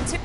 1, 2.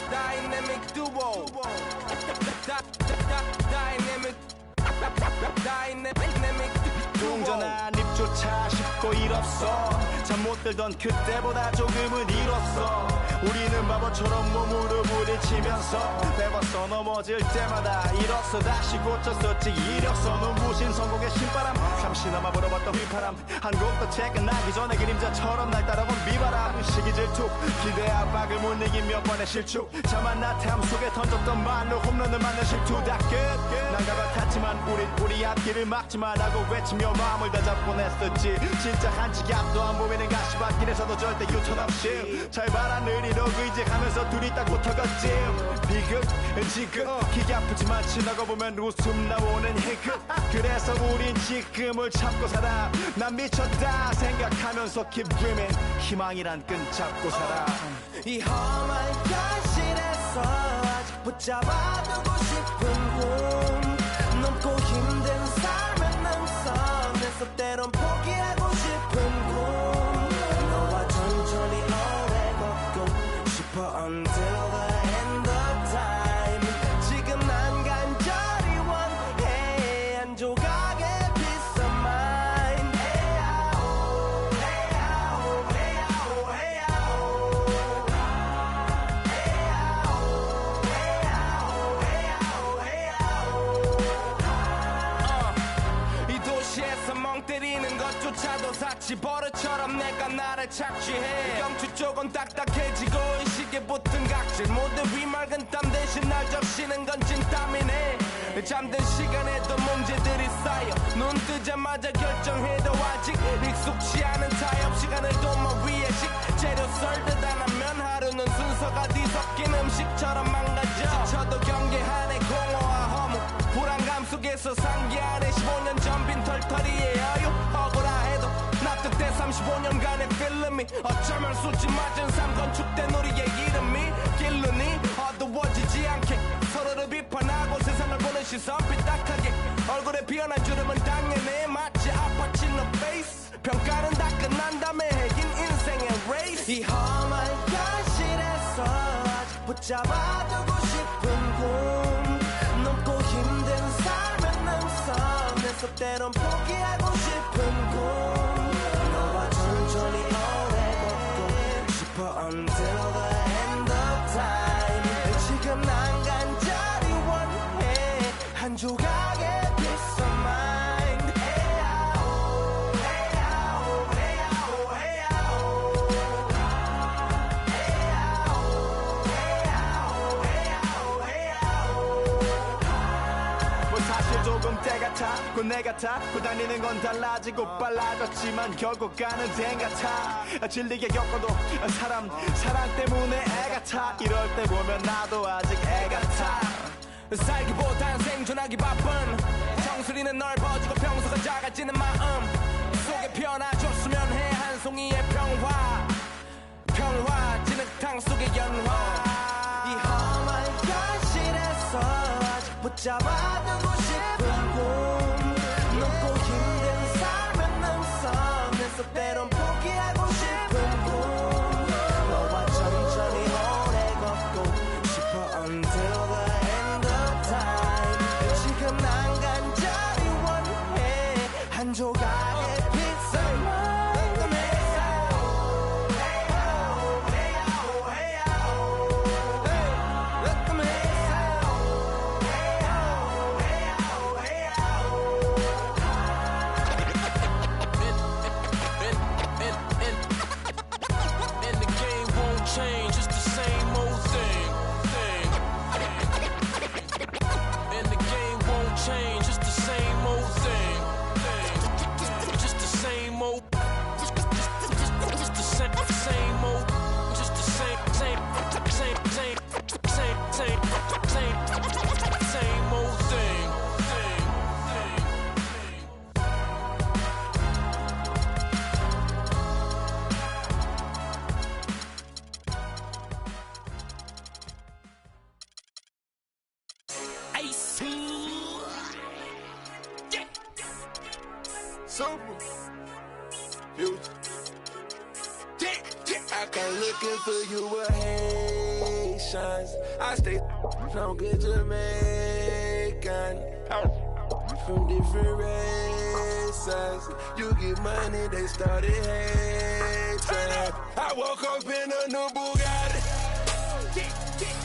Dynamic duo. Dynamic 동전한 입조차 쉽고 일 없어. 잠 못 들던 그때보다 조금은 일었어. 우리는 바보처럼 몸으로 부딪히면서 배웠어. 넘어질 때마다 일었어. 다시 고쳤었지. 이력서 눈부신 성공의 신바람. 잠시나마 불어봤던 휘파람. 한 곡도 채 끝나기 전에 그림자처럼 날 따라온 비바람. 시기 질투 기대 압박을 못 이긴 몇 번의 실축. 자만 나태함 속에 던졌던 말로 홈런을 맞는 실투. 다 끝 난가 같았지만 우리 앞길을 막지 말라고 외치며 마음을 다잡곤 했었지. 진짜 한치 앞도 안 보이는 가시밭길에서도 절대 유턴 없이 잘 봐라 느리로 의지하면서 둘이 딱 붙어갔지. 비극 지금 기가 아프지만 지나고 보면 웃음 나오는 희극. 그래서 우린 지금을 참고 살아. 난 미쳤다 생각하면서 keep dreaming. 희망이란 끈 잡고 살아. 이 험한 현실에서 아직 붙잡아두고 싶은 꿈. 넘고 힘든 삶의 능선에서 때론 포기하고 싶은 꿈. 너와 천천히 오래 걷고 싶어 until the end of time. 지금 난 간절히 원해 한 조각의 peace of mind. 헤야오 헤야오 헤야오 헤야오 헤야오 헤야오 헤야오. 이 도시에서 멍 때리는 것조차도 사치. 버릇처럼 내가 나를 착취해. 경추 쪽은 딱딱해지고 이 시계 붙은 각질. 모두 비맑은 땀 대신 날 적시는 건 진땀이네. 잠든 시간에도 문제들이 쌓여 눈 뜨자마자 결정해도 아직 익숙치 않은 타협. 시간을 도마 위에 식재료 썰듯 안 하면 하루는 순서가 뒤섞인 음식. 벌써 상기하네 15년 전 빈털터리예요 억울해도 납득돼 35년간의 필름이 어쩌면 수치 맞은 삶 건축된 우리의 이름이 길르니 어두워지지 않게 서로를 비판하고 세상을 보는 시선 삐딱하게 얼굴에 피어난 주름은 당연해 마치 아파친 너 페이스 평가는 다 끝난 다음에 해긴 인생의 레이스 이 험한 현실에서 아직 붙잡아두고 싶은 꿈 높고 힘든 삶의 능선에서 때론 포기하고 싶은 꿈 너와 천천히 오래 걷고 싶어 until the end of time 지금 난 간절히 원해 한 조각의 peace of mind 사실 조금 때 같아 곧 내 같아 곧 다니는 건 달라지고 빨라졌지만 결국 가는 데 같아 질리게 겪어도 사랑 때문에 애 같아 이럴 때 보면 나도 아직 애 같아 살기보단 생존하기 바쁜 정수리는 넓어지고 평소가 작아지는 마음 속에 피어나줬으면 해 한 송이의 평화 진흙탕 속의 연화 이 험한 현실에서 아직 붙잡아두고 싶은 꿈 높고 힘든 삶의 능선에서 때론 포기하고 싶은 꿈 너와 천천히 오래 걷고 싶어 until the end of time 지금 난 간절히 원해 한 조각의 peace of mind I come looking for you with Haitians. I stay from good Jamaican. From different races. You get money, they started hating. I woke up in a new Bugatti.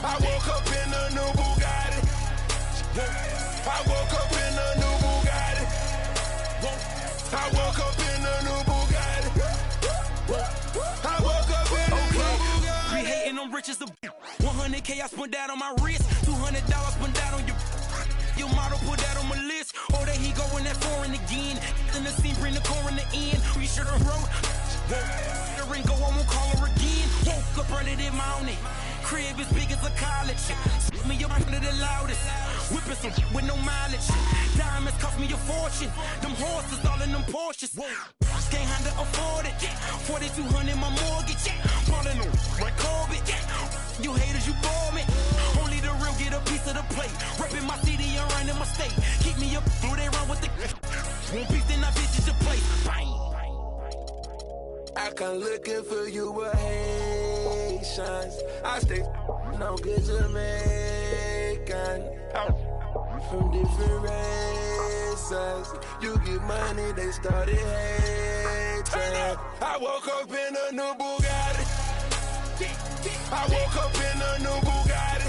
I woke up in a new Bugatti. I woke up in a new Bugatti. I woke up in a new Bugatti. I woke up in a new Bugatti. Be hating on riches of 100K I spent that on my wrist. $200 spent that on your model, put that on my list. Oh, there he going that foreign again. In the scene, bring the core in the end. We should have wrote. The ring go, I won't call her again. Woke up early this morning. Crib as big as a college. Me up under the loudest. Whipping some with no mileage. Diamonds cost me a fortune. Them horses all in them Porsches. Can't handle afford it. 4,200 my mortgage. Falling on my Corbett. You haters, you bore me. Only the real get a piece of the plate. Repping my city and running my state. Keep me up, through they run with the. One piece, then I bitches your plate. Bang. I come looking for you with Haitians. I stay no good Jamaican. From different races. You get money, they started hating. I woke up in a new Bugatti. I woke up in a new Bugatti.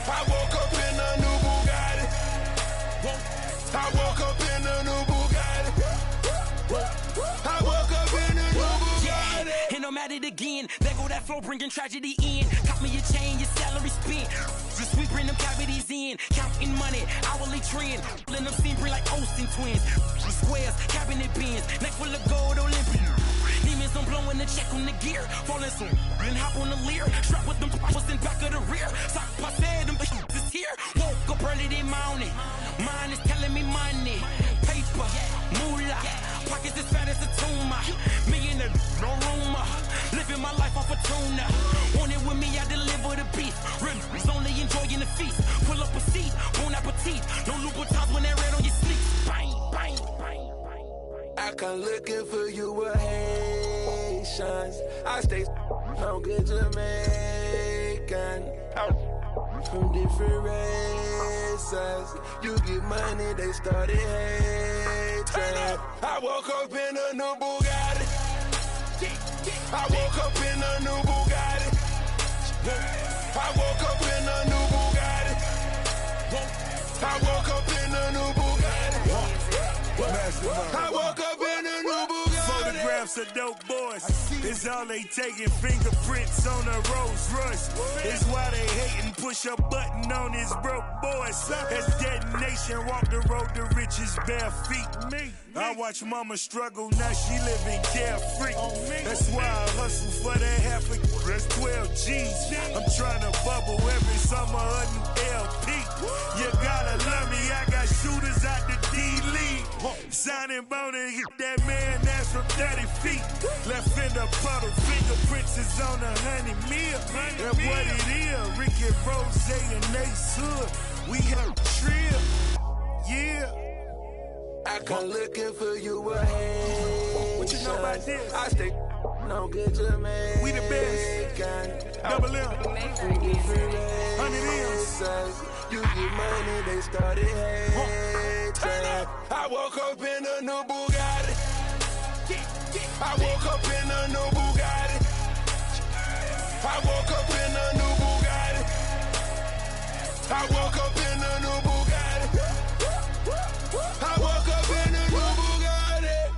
I woke up in a new Bugatti. I woke up in a new Bugatti. I woke up in a new Bugatti. And I'm at it again. There go that flow, bringing tragedy in. Cop me a chain, your salary spent. Just sweeping them cavities in. Counting money, hourly trend. Letting them seem like Olsen twins. Squares, cabinet bins. Neck full of gold, Olympian. Demons, I'm blowing the check on the gear. Falling soon, then hop on the leer. Strap with them poppers in back of the rear. Sock passe, them is here. Woke up early this morning. Mine is telling me money. Paper, moolah. Pockets as fat as a tumor. Millionaire, no rumor. Living my life off a tuna. Want it with me, I deliver the beef. Ribs only enjoying the feast. Pull up a seat, bon appetit. No Louboutins when they're red on your sneaks. Bang, bang, bang, bang. I come looking for you with Haitians. I stay on good Jamaican. From different races. You get money, they started hating. I woke up in a new Bugatti. I woke up in a new Bugatti. I woke up in a new Bugatti. I woke up in a new Bugatti. I woke up in a new Bugatti. Photographs of dope boys. It's all they taking. Fingerprints on a Rolls Royce. It's why they hating. Push a button on his broke boys. As detonation, walk the road to riches bare feet. I watch mama struggle, now she living carefree. That's why I hustle for that half a, that's 12 G's. I'm trying to bubble every summer a new LP. You gotta love me, I got shooters out the D-League. Signing bone and hit that man that's from 30 feet. Left in the puddle, fingerprints is on 100 mil. That's what it is, Ricky Rose and Ace Hood. We have a trip, yeah. I come looking for you with Haitians. What you know about this? I stay on good Jamaican. We the best. Double M. From different races. You get money, they started hating. I woke up in a new Bugatti. I woke up in a new Bugatti. I woke up in a new Bugatti. I woke up in a new Bugatti. I woke up in a new Bugatti.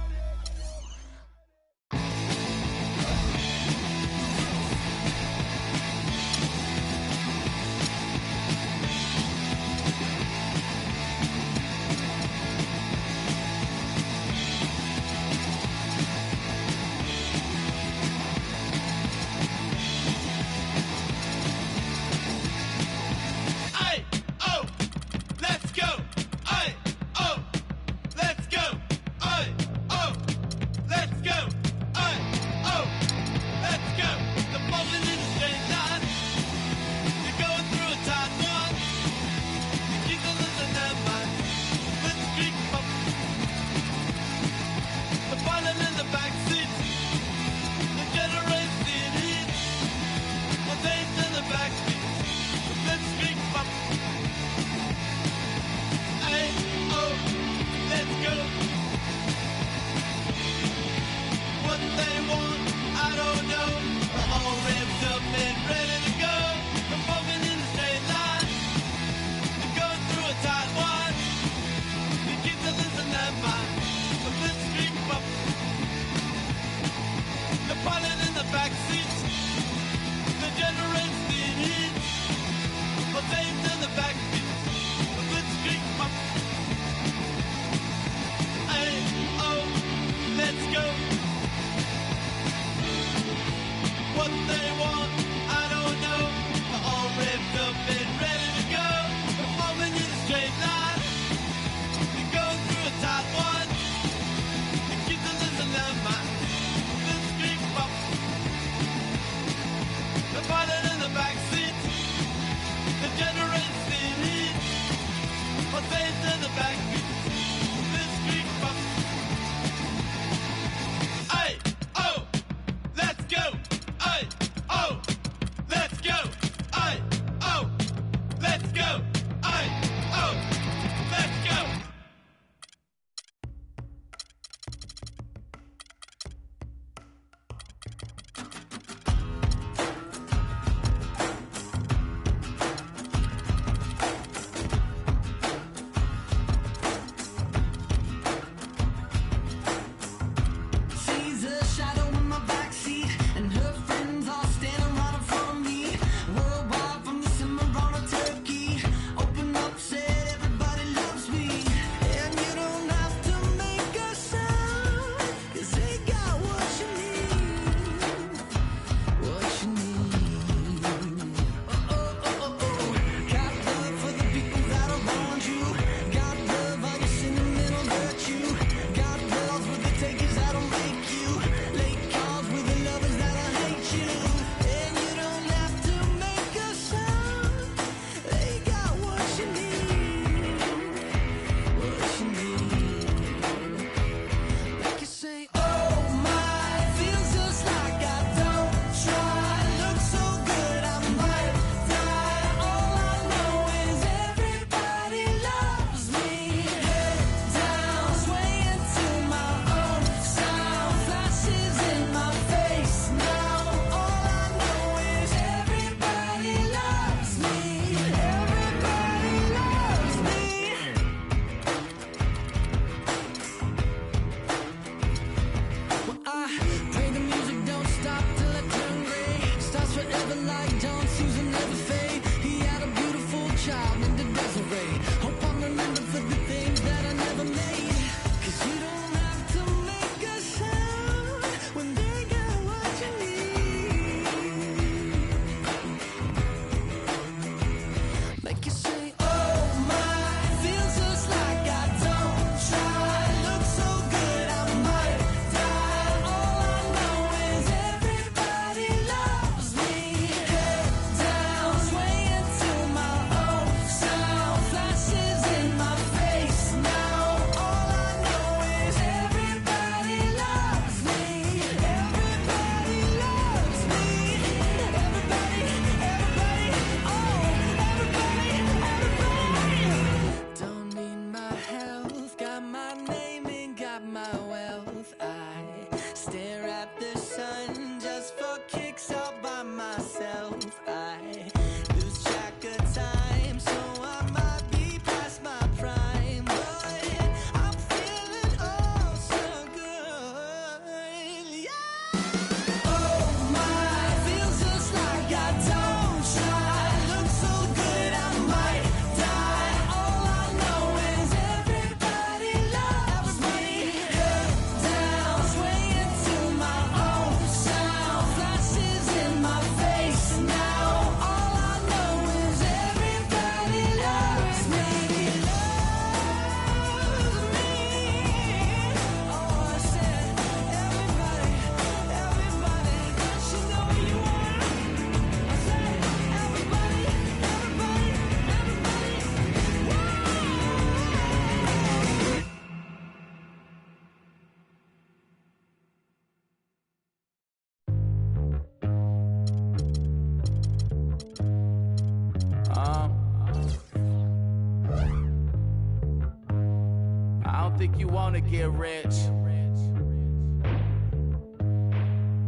think you wanna get rich.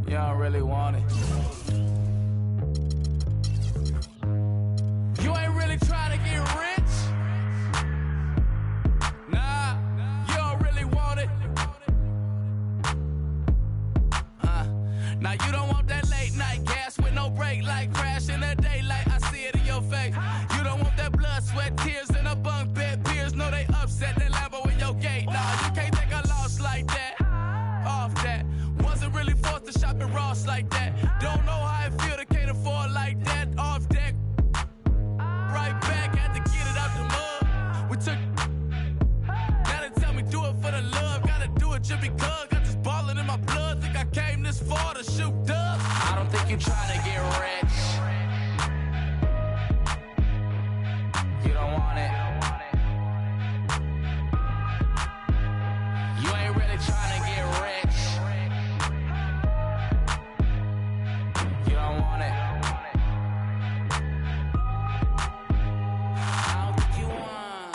You don't really want it. You ain't really trying to get rich. Nah, you don't really want it. Now you don't want that late night gas with no brake light, crash in the daylight. I see it in your face. You don't want that blood, sweat, tears in a bunk bed. Peers know they upset that Lambo in your gate. Nah, you can't take a loss like that. Off that. Wasn't really forced to shop at Ross like that. Don't know how it feel to can't afford like that. Off deck. Right back, had to get it out the mud. We took. Now they tell me do it for the love. Gotta do it just because. Got this ballin' in my blood. Think I came this far to shoot dubs. I don't think you trying to get rich. You don't want it. You ain't really trying to get rich. You don't want it. I don't think you want.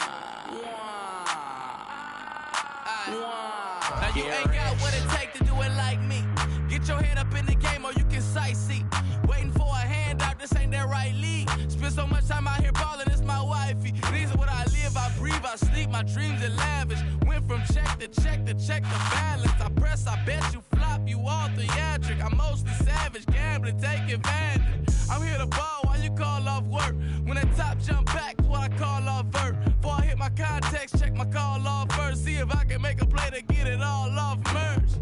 Now you ain't got what it take to do it like me. Get your head up in the game or you can sightsee. Waiting for a handout, this ain't that right league. Spend so much time out here ballin', it's my wifey. These are what I live, I breathe, I sleep, my dreams are lavish. Went from check to check to check the balance. I press, I bet you flop, you all theatric. I'm mostly savage, gambling, take advantage. I'm here to ball while you call off work. When that top jump back, what I call off vert. Before I hit my context, check my call off first. See if I can make a play to get it all off merge.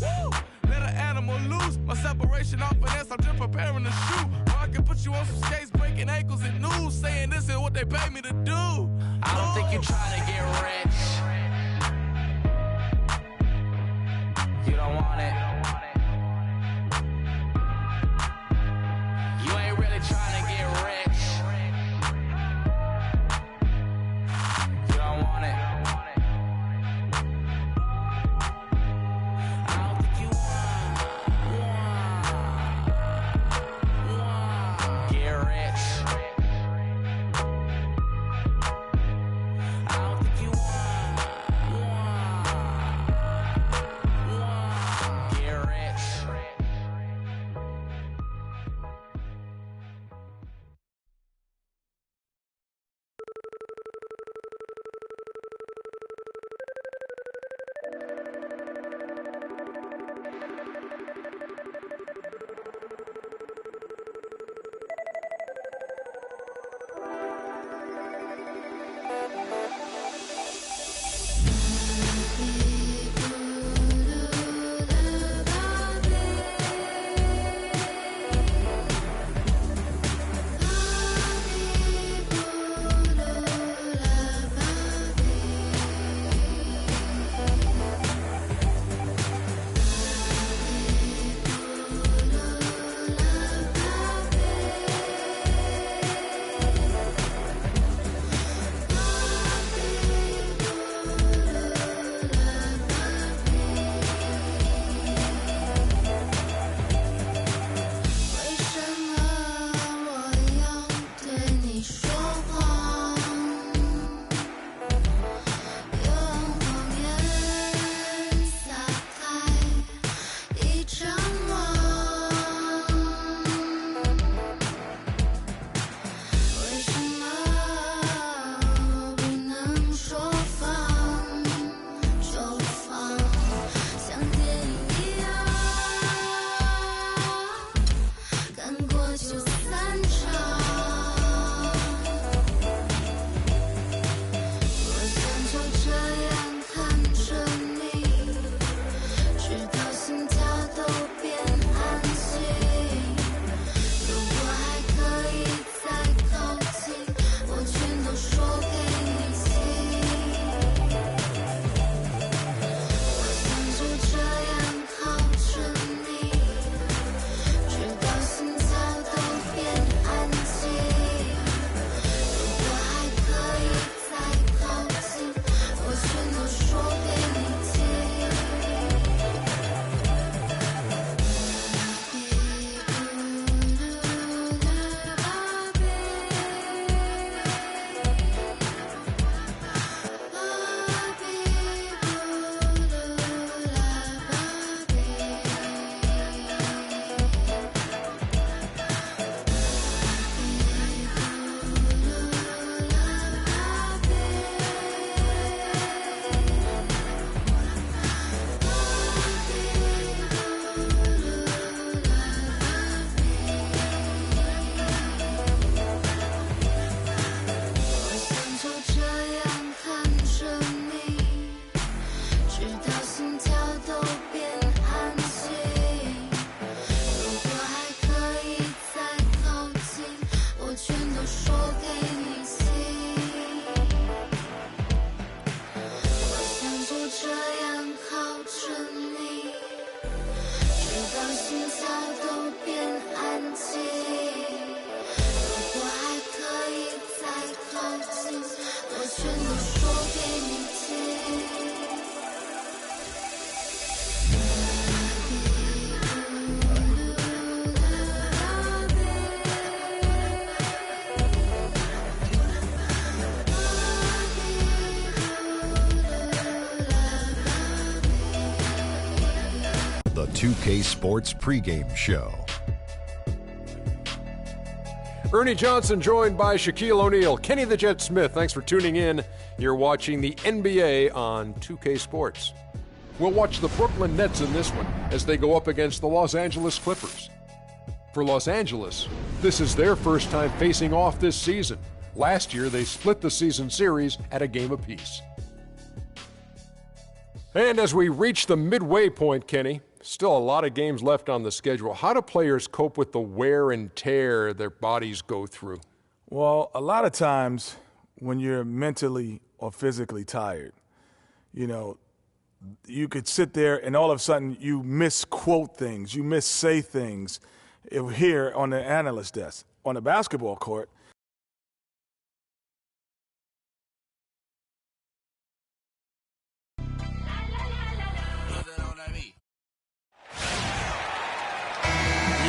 Woo! Let an animal loose. My separation off finesse, I'm just preparing to shoot. Or I can put you on some skates, breaking ankles and news, saying this is what they pay me to do. I don't think you trying to get rich. You don't want it. You ain't really trying to get rich. You don't want it. I don't think you want. Get rich. I don't think you want. Get rich. 2K Sports pregame show. Ernie Johnson joined by Shaquille O'Neal. Kenny the Jet Smith, thanks for tuning in. You're watching the NBA on 2K Sports. We'll watch the Brooklyn Nets in this one as they go up against the Los Angeles Clippers. For Los Angeles, this is their first time facing off this season. Last year, they split the season series at a game apiece. And as we reach the midway point, Kenny, still a lot of games left on the schedule. How do players cope with the wear and tear their bodies go through? Well, a lot of times when you're mentally or physically tired, you could sit there and all of a sudden you misquote things, you missay things here on the analyst desk. On the basketball court,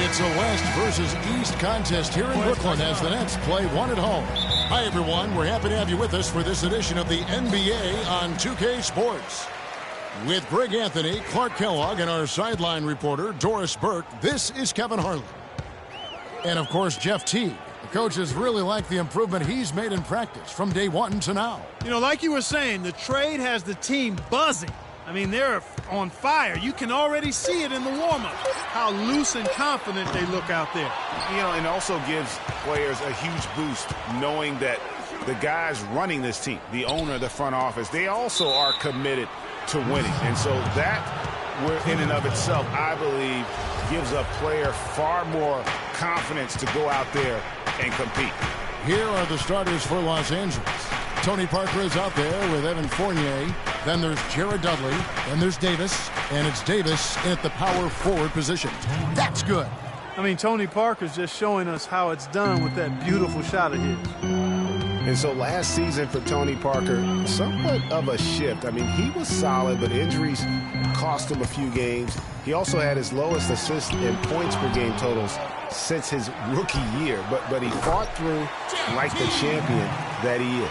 it's a West versus East contest here in Brooklyn as the Nets play one at home. Hi, everyone. We're happy to have you with us for this edition of the NBA on 2K Sports. With Greg Anthony, Clark Kellogg, and our sideline reporter, Doris Burke, this is Kevin Harlan. And, of course, Jeff Teague. The coaches really like the improvement he's made in practice from day one to now. Like you were saying, the trade has the team buzzing. I mean, they're on fire. You can already see it in the warm-up, how loose and confident they look out there. And also gives players a huge boost knowing that the guys running this team, the owner, the front office, they also are committed to winning. And so that, in and of itself, I believe, gives a player far more confidence to go out there and compete. Here are the starters for Los Angeles. Tony Parker is out there with Evan Fournier. Then there's Jared Dudley. Then there's Davis. And it's Davis at the power forward position. That's good. I mean, Tony Parker's just showing us how it's done with that beautiful shot of his. And so last season for Tony Parker, somewhat of a shift. I mean, he was solid, but injuries cost him a few games. He also had his lowest assist and points per game totals since his rookie year. But he fought through like the champion that he is.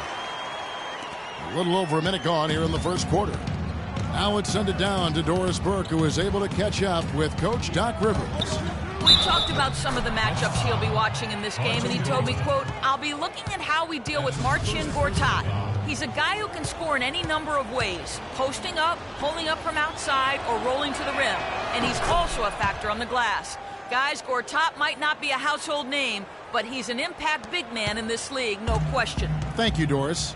A little over a minute gone here in the first quarter. Now let's send it down to Doris Burke, who is able to catch up with Coach Doc Rivers. We talked about some of the matchups he'll be watching in this game, and he told me, quote, "I'll be looking at how we deal with Marcin Gortat. He's a guy who can score in any number of ways, posting up, pulling up from outside, or rolling to the rim. And he's also a factor on the glass. Guys, Gortat might not be a household name, but he's an impact big man in this league, no question." Thank you, Doris.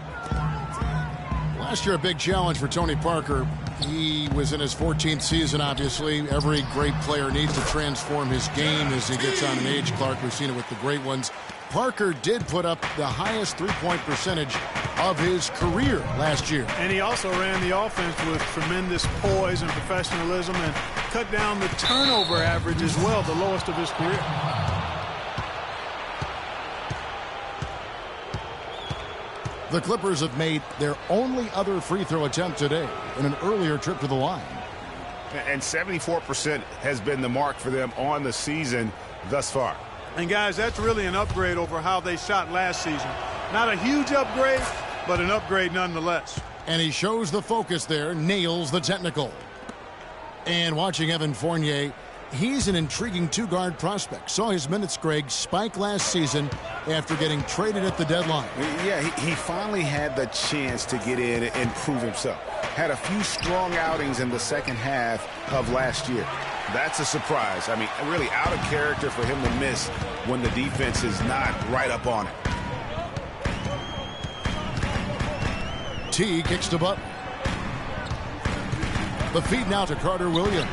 Last year, a big challenge for Tony Parker. He was in his 14th season, obviously. Every great player needs to transform his game as he gets on in age, Clark. We've seen it with the great ones. Parker did put up the highest three-point percentage of his career last year. And he also ran the offense with tremendous poise and professionalism and cut down the turnover average as well, the lowest of his career. The Clippers have made their only other free throw attempt today in an earlier trip to the line. And 74% has been the mark for them on the season thus far. And, guys, that's really an upgrade over how they shot last season. Not a huge upgrade, but an upgrade nonetheless. And he shows the focus there, nails the technical. And watching Evan Fournier, he's an intriguing two-guard prospect. Saw his minutes, Greg, spike last season after getting traded at the deadline. Yeah, he finally had the chance to get in and prove himself. Had a few strong outings in the second half of last year. That's a surprise. I mean, really out of character for him to miss when the defense is not right up on it. T kicks to Butler. The feed now to Carter Williams.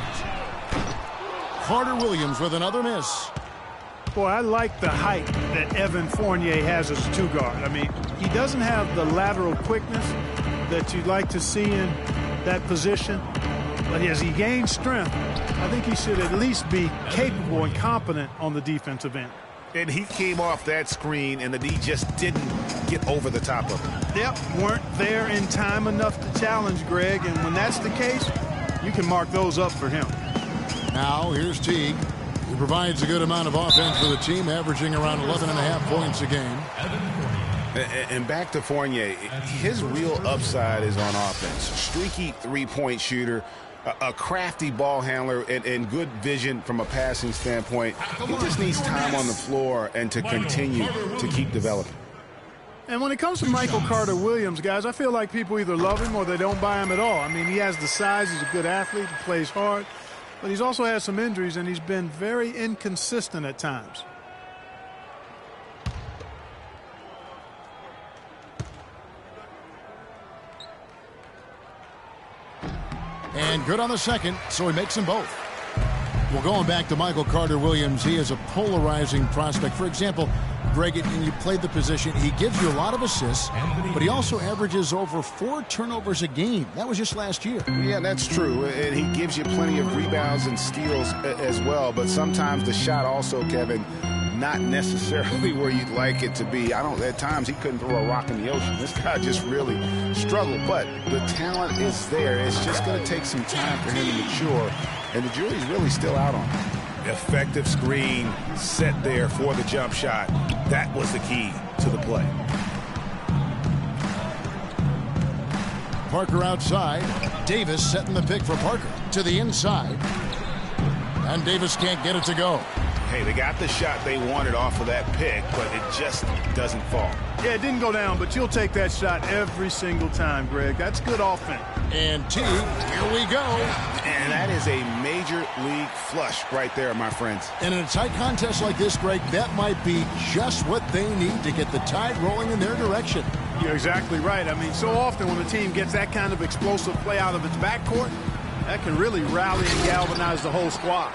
Carter Williams with another miss. Boy, I like the height that Evan Fournier has as a two-guard. I mean, he doesn't have the lateral quickness that you'd like to see in that position. But as he gains strength, I think he should at least be capable and competent on the defensive end. And he came off that screen, and the D just didn't get over the top of it. Yep, weren't there in time enough to challenge Greg. And when that's the case, you can mark those up for him. Now, here's Teague. He provides a good amount of offense for the team, averaging around 11.5 points a game. And back to Fournier, his real upside is on offense. Streaky three-point shooter, a crafty ball handler and good vision from a passing standpoint. He just needs time on the floor and to continue to keep developing. And when it comes to Michael Carter-Williams, guys, I feel like people either love him or they don't buy him at all. I mean, he has the size. He's a good athlete. He plays hard. But he's also had some injuries, and he's been very inconsistent at times. And good on the second, so he makes them both. Well, going back to Michael Carter-Williams, he is a polarizing prospect. For example, Greg, and you played the position, he gives you a lot of assists, but he also averages over 4 turnovers a game. That was just last year. Yeah, that's true. And he gives you plenty of rebounds and steals as well. But sometimes the shot also, Kevin, not necessarily where you'd like it to be. At times he couldn't throw a rock in the ocean. This guy just really struggled. But the talent is there. It's just going to take some time for him to mature. And the jury's really still out on him. Effective screen set there for the jump shot. That was the key to the play. Parker outside. Davis setting the pick for Parker to the inside. And Davis can't get it to go. Hey, they got the shot they wanted off of that pick, but it just doesn't fall. Yeah, it didn't go down, but you'll take that shot every single time, Greg. That's good offense. And T, here we go. And that is a major league flush right there, my friends. And in a tight contest like this, Greg, that might be just what they need to get the tide rolling in their direction. You're exactly right. I mean, so often when a team gets that kind of explosive play out of its backcourt, that can really rally and galvanize the whole squad.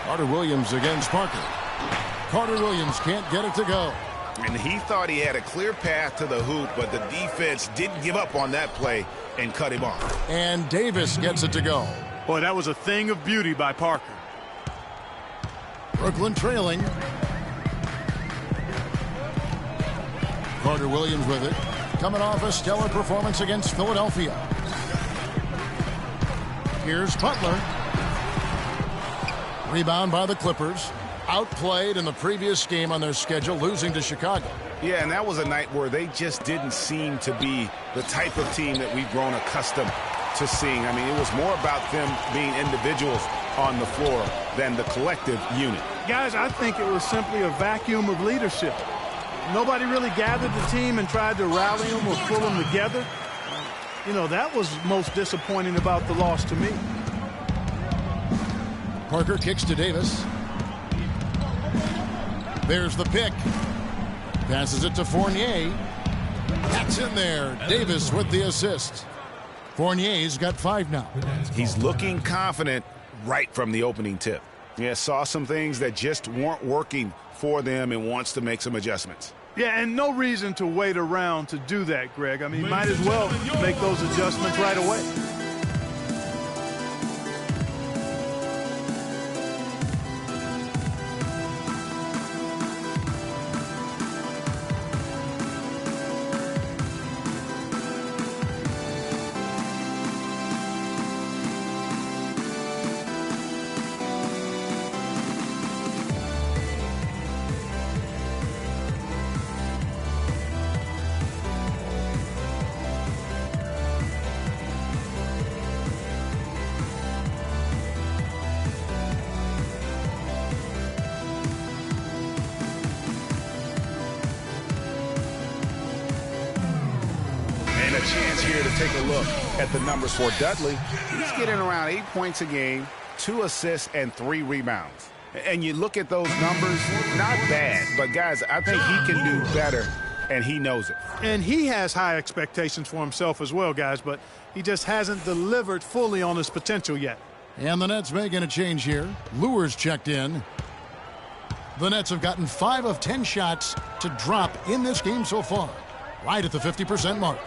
Carter-Williams against Parker. Carter-Williams can't get it to go. And he thought he had a clear path to the hoop, but the defense didn't give up on that play and cut him off. And Davis gets it to go. Boy, that was a thing of beauty by Parker. Brooklyn trailing. Carter-Williams with it. Coming off a stellar performance against Philadelphia. Here's Butler. Rebound by the Clippers. Outplayed in the previous game on their schedule, losing to Chicago. Yeah, and that was a night where they just didn't seem to be the type of team that we've grown accustomed to seeing. I mean, it was more about them being individuals on the floor than the collective unit. Guys, I think it was simply a vacuum of leadership. Nobody really gathered the team and tried to rally them or pull them together. You know, that was most disappointing about the loss to me. Parker kicks to Davis. There's the pick. Passes it to Fournier. That's in there. Davis with the assist. Fournier's got 5 now. He's looking confident right from the opening tip. Yeah, saw some things that just weren't working for them and wants to make some adjustments. Yeah, and no reason to wait around to do that, Greg. I mean, might as well make those adjustments right away. Chance here to take a look at the numbers for Dudley. He's getting around 8 points a game, 2 assists, and 3 rebounds. And you look at those numbers, not bad. But, guys, I think he can do better, and he knows it. And he has high expectations for himself as well, guys, but he just hasn't delivered fully on his potential yet. And the Nets making a change here. Lures checked in. The Nets have gotten 5 of 10 shots to drop in this game so far, right at the 50% mark.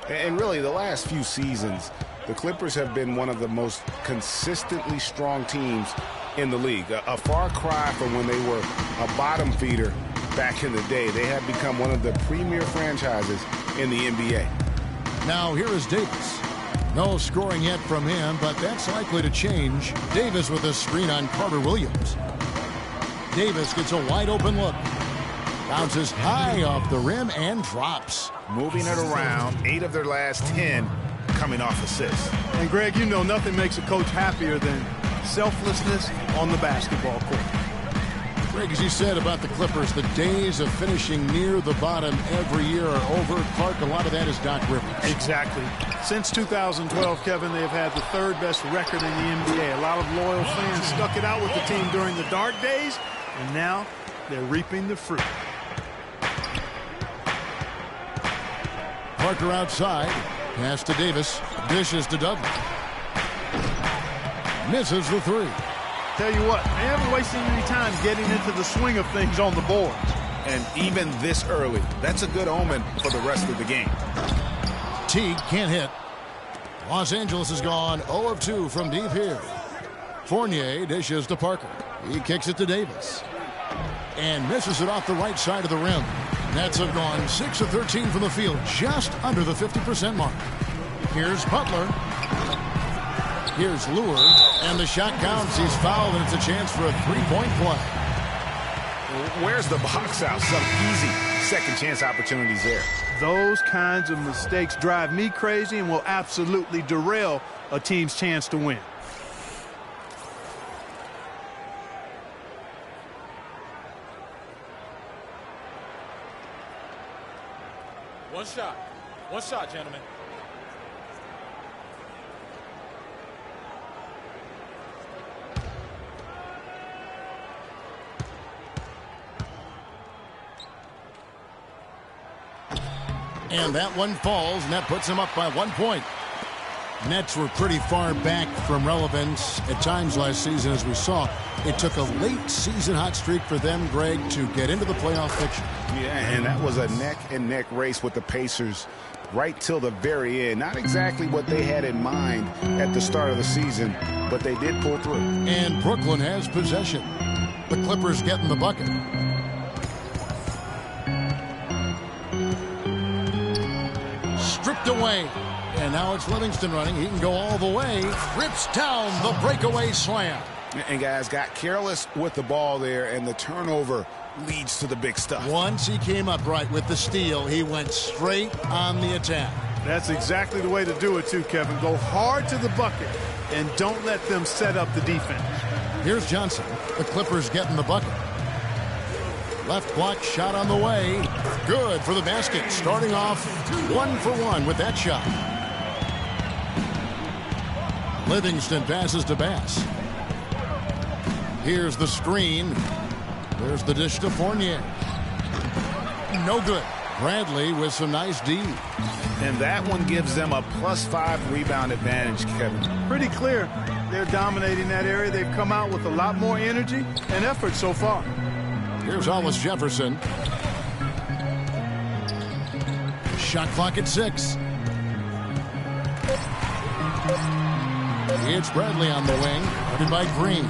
And really, the last few seasons, the Clippers have been one of the most consistently strong teams in the league. A far cry from when they were a bottom feeder back in the day. They have become one of the premier franchises in the NBA. Now here is Davis. No scoring yet from him, but that's likely to change. Davis with a screen on Carter-Williams. Davis gets a wide open look. Bounces high off the rim and drops. Moving it around, 8 of their last 10 coming off assists. And Greg, you know nothing makes a coach happier than selflessness on the basketball court. Greg, as you said about the Clippers, the days of finishing near the bottom every year are over. Clark, a lot of that is Doc Rivers. Exactly. Since 2012, Kevin, they've had the 3rd best record in the NBA. A lot of loyal fans stuck it out with the team during the dark days, and now they're reaping the fruit. Parker outside. Pass to Davis. Dishes to Dudley. Misses the 3. Tell you what, they haven't wasted any time getting into the swing of things on the boards. And even this early, that's a good omen for the rest of the game. Teague can't hit. Los Angeles has gone 0 of 2 from deep here. Fournier dishes to Parker. He kicks it to Davis. And misses it off the right side of the rim. Nets have gone 6 of 13 from the field, just under the 50% mark. Here's Butler. Here's Lure, and the shot counts. He's fouled, and it's a chance for a 3-point play. Where's the box out? Some easy second chance opportunities there. Those kinds of mistakes drive me crazy and will absolutely derail a team's chance to win. One shot, gentlemen. And that one falls, and that puts him up by 1 point. Nets were pretty far back from relevance at times last season, as we saw. It took a late season hot streak for them, Greg, to get into the playoff picture. Yeah, and that was a neck-and-neck race with the Pacers right till the very end. Not exactly what they had in mind at the start of the season, but they did pull through. And Brooklyn has possession. The Clippers getting the bucket. Stripped away. And now it's Livingston running. He can go all the way. Rips down the breakaway slam. And guys got careless with the ball there, and the turnover leads to the big stuff. Once he came up right with the steal, he went straight on the attack. That's exactly the way to do it too, Kevin. Go hard to the bucket and don't let them set up the defense. Here's Johnson. The Clippers getting the bucket. Left block shot on the way. Good for the basket. Starting off 1 for 1 with that shot. Livingston passes to Bass. Here's the screen. There's the dish to Fournier. No good. Bradley with some nice D. And that one gives them a +5 rebound advantage, Kevin. Pretty clear. They're dominating that area. They've come out with a lot more energy and effort so far. Here's Hollis Jefferson. Shot clock at 6. It's Bradley on the wing, guarded by Green.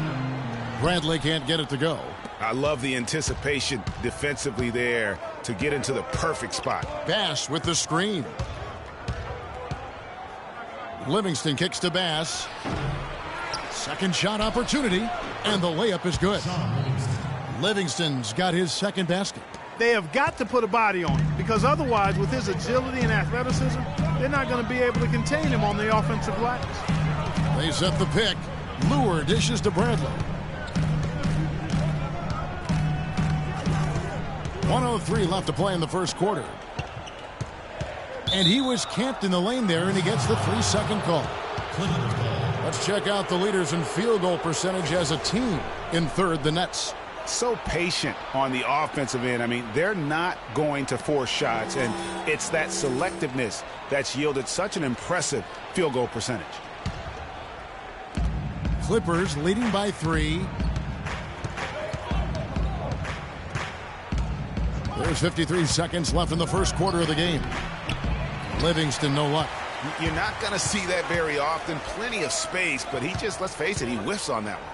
Bradley can't get it to go. I love the anticipation defensively there to get into the perfect spot. Bass with the screen. Livingston kicks to Bass. Second shot opportunity, and the layup is good. Livingston's got his second basket. They have got to put a body on him, because otherwise, with his agility and athleticism, they're not going to be able to contain him on the offensive glass. They set the pick. Lure dishes to Bradley. 1:03 left to play in the first quarter. And he was camped in the lane there, and he gets the 3-second call. Let's check out the leaders in field goal percentage as a team. In third, the Nets. So patient on the offensive end. I mean, they're not going to force shots, and it's that selectiveness that's yielded such an impressive field goal percentage. Clippers leading by 3. There's 53 seconds left in the first quarter of the game. Livingston, no luck. You're not going to see that very often. Plenty of space, but he just, let's face it, he whiffs on that one.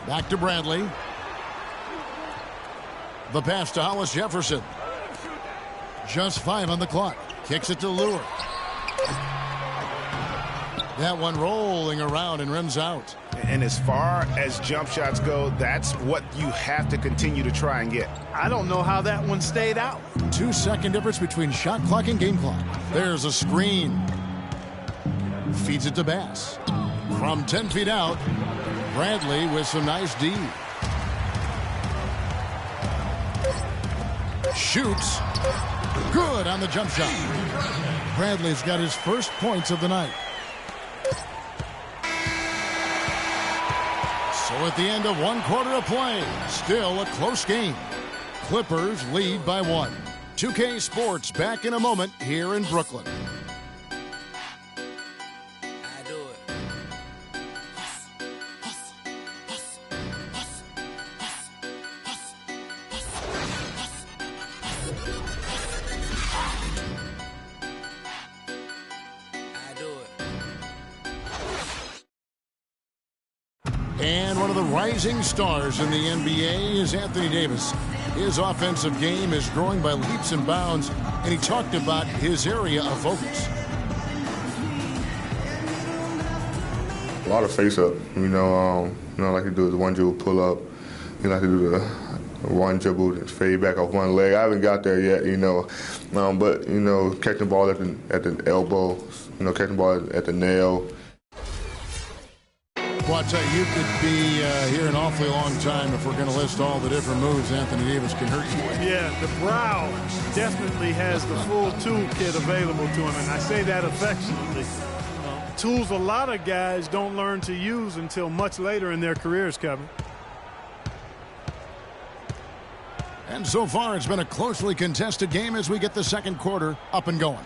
Back to Bradley. The pass to Hollis Jefferson. Just 5 on the clock. Kicks it to Lure. That one rolling around and rims out. And as far as jump shots go, that's what you have to continue to try and get. I don't know how that one stayed out. 2-second difference between shot clock and game clock. There's a screen. Feeds it to Bass. From 10 feet out, Bradley with some nice D. Shoots. Good on the jump shot. Bradley's got his first points of the night. So at the end of 1 quarter of play, still a close game. Clippers lead by 1. 2K Sports back in a moment here in Brooklyn. And one of the rising stars in the NBA is Anthony Davis. His offensive game is growing by leaps and bounds, and he talked about his area of focus. A lot of face-up, like to do the one dribble pull-up. You like to do the one dribble, fade back off one leg. I haven't got there yet, but catching the ball at the elbow, catching the ball at the nail. Well, I tell you could be here an awfully long time if we're going to list all the different moves Anthony Davis can hurt you with. Yeah, the brow definitely has the full toolkit available to him, and I say that affectionately. Tools a lot of guys don't learn to use until much later in their careers, Kevin. And so far, it's been a closely contested game as we get the second quarter up and going.